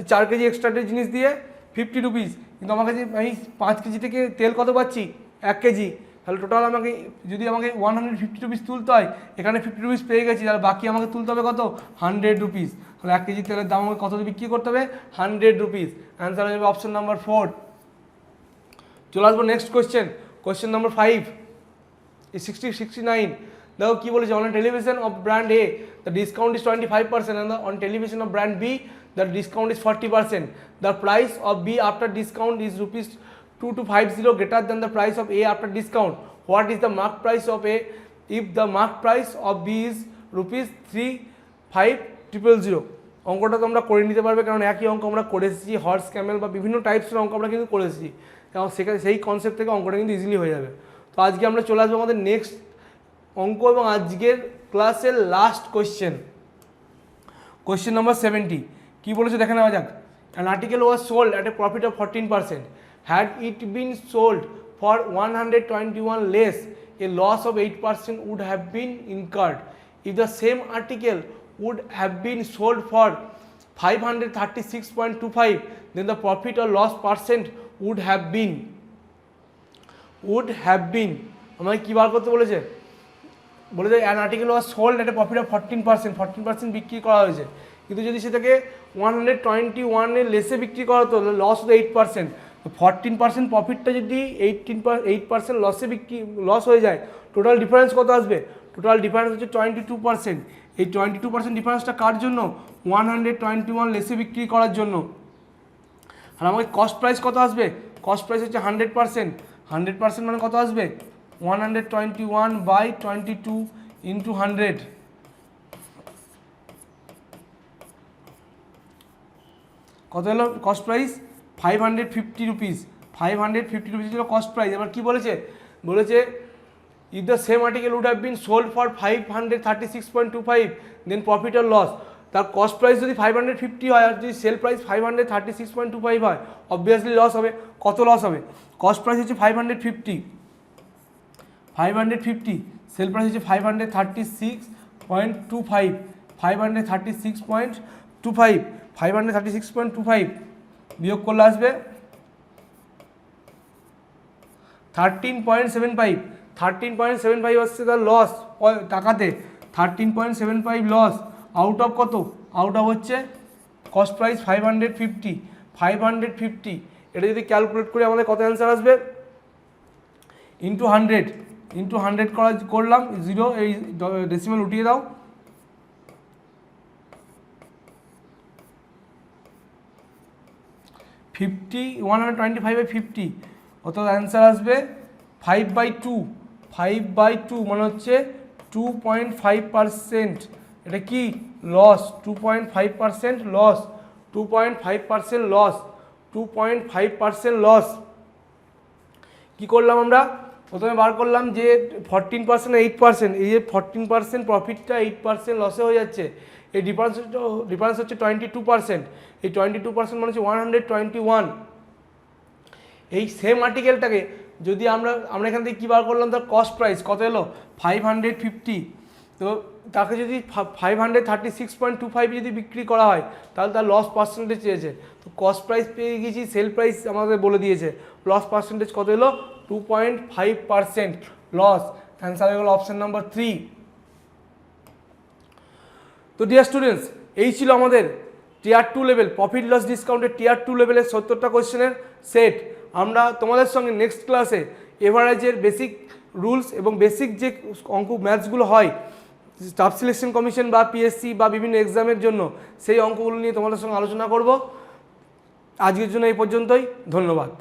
S1: 4 কেজি এক্সট্রাক্টের জিনিস দিয়ে 50 রুপিস, কিন্তু আমার কাছে আমি 5 কেজি থেকে তেল কত পাচ্ছি 1 কেজি, তাহলে টোটাল আমাকে যদি আমাকে 150 রুপিস তুলতে হয়, এখানে 50 রুপিস পেয়ে গেছি, তাহলে বাকি আমাকে তুলতে হবে কত 100 রুপিস, তাহলে 1 কেজি তেলের দাম আমাকে কত বিক্রি করতে হবে 100 রুপিস। অ্যান্সার হয়ে যাবে অপশন নাম্বার 4। চলে আসবো নেক্সট কোয়েশ্চেন নাম্বার 5 69। দেখো কী বলেছে, on television of brand A the discount is 25% and on television of brand B the discount is 40%. The price of B after discount is rupees 2250 greater than the price of A after discount. What is the mark price of A if the mark price of B is rupees 3500? অঙ্কটা তো আমরা করে নিতে পারবে, কারণ একই অঙ্ক আমরা করে এসেছি, হর্স ক্যামেল বা বিভিন্ন টাইপসের অঙ্ক আমরা কিন্তু করে এসেছি, কারণ সেখানে সেই কনসেপ্ট থেকে অঙ্কটা কিন্তু ইজিলি হয়ে যাবে। তো আজকে আমরা চলে আসবো আমাদের নেক্সট অঙ্ক এবং আজকের ক্লাসের লাস্ট কোয়েশ্চেন নাম্বার 70। কী বলেছে দেখে নেওয়া যাক। An article was sold at a profit of 14%, had it been sold for 121 less a loss of 8% would have been incurred. If the same article would have been sold for 536.25, then the profit or loss percent would have been আমাকে কী বার করতে বলেছে, বলেছে an article was sold at a profit of 14% বিক্রি করা হয়েছে, কিন্তু যদি সেটাকে 121 লেসে বিক্রি করা হতো লস হতো 8%, তো 14% প্রফিটটা যদি 8% লস হয়ে যায়, টোটাল ডিফারেন্স কত আসবে, টোটাল ডিফারেন্স হচ্ছে 22%। এই 22% ডিফারেন্সটা কার জন্য 121 লেসে বিক্রি করার জন্য। আর আমাকে কস্ট প্রাইস কত আসবে, কস্ট প্রাইস হচ্ছে 100%, 100% মানে কত আসবে 121/22 ইন্টু 100, কত হলো কস্ট প্রাইস 550 রুপিস, 550 রুপিস ছিল কস্ট প্রাইস। এবার কী বলেছে, if the same article would have been sold for 536.25 then profit আর লস। তার কস্ট প্রাইস যদি 550 হয় আর যদি সেল প্রাইস 536.25 হয়, অবভিয়াসলি লস হবে। কত লস হবে, কস্ট প্রাইস হচ্ছে 550, সেল প্রাইস হচ্ছে 536.25, 536.25 বিয়োগ করলে আসবে 13.75 হচ্ছে তার লস টাকাতে, 13.75 লস আউট অফ কত, আউট অফ হচ্ছে কস্ট প্রাইস 550, এটা যদি ক্যালকুলেট করে আমাদের কত অ্যান্সার আসবে ইন্টু 100 করলাম, 0 এই ডেসিমাল উঠিয়ে দাও, 50 125/50 অর্থাৎ অ্যান্সার আসবে 5/2। 5/2 মানে হচ্ছে 2.5%। এটা কি লস, 2.5% লস, 2.5% লস, 2.5% লস। কী করলাম আমরা? প্রথমে বার করলাম যে 14% 8%, এই যে 14% প্রফিটটা 8% লসে হয়ে যাচ্ছে, এই ডিফারেন্স হচ্ছে 22%। এই 22% মানে হচ্ছে 121। এই সেম আর্টিকেলটাকে যদি আমরা এখান থেকে কী বার করলাম, তার কস্ট প্রাইস কত এলো 550। তো তাকে যদি 536.25 যদি বিক্রি করা হয় তাহলে তার লস পার্সেন্টেজ চেয়েছে। তো কস্ট প্রাইস পেয়ে গেছি, সেল প্রাইস আমাদের বলে দিয়েছে, লস পার্সেন্টেজ কত এলো 2.5% লস। অ্যান্সার হয়ে গেল অপশান নাম্বার 3। তো ডিয়ার স্টুডেন্টস, এই ছিল আমাদের টিয়ার 2 লেভেল প্রফিট লস ডিসকাউন্টের টিয়ার 2 লেভেলের 70টা কোয়েশ্চেনের সেট। আমরা তোমাদের সঙ্গে নেক্সট ক্লাসে এভারেজের বেসিক রুলস এবং বেসিক যে অঙ্ক ম্যাথসগুলো হয় স্টাফ সিলেকশন কমিশন বা পিএসসি বা বিভিন্ন এক্সামের জন্য, সেই অঙ্কগুলো নিয়ে তোমাদের সঙ্গে আলোচনা করব। আজকের জন্য এই পর্যন্তই, ধন্যবাদ।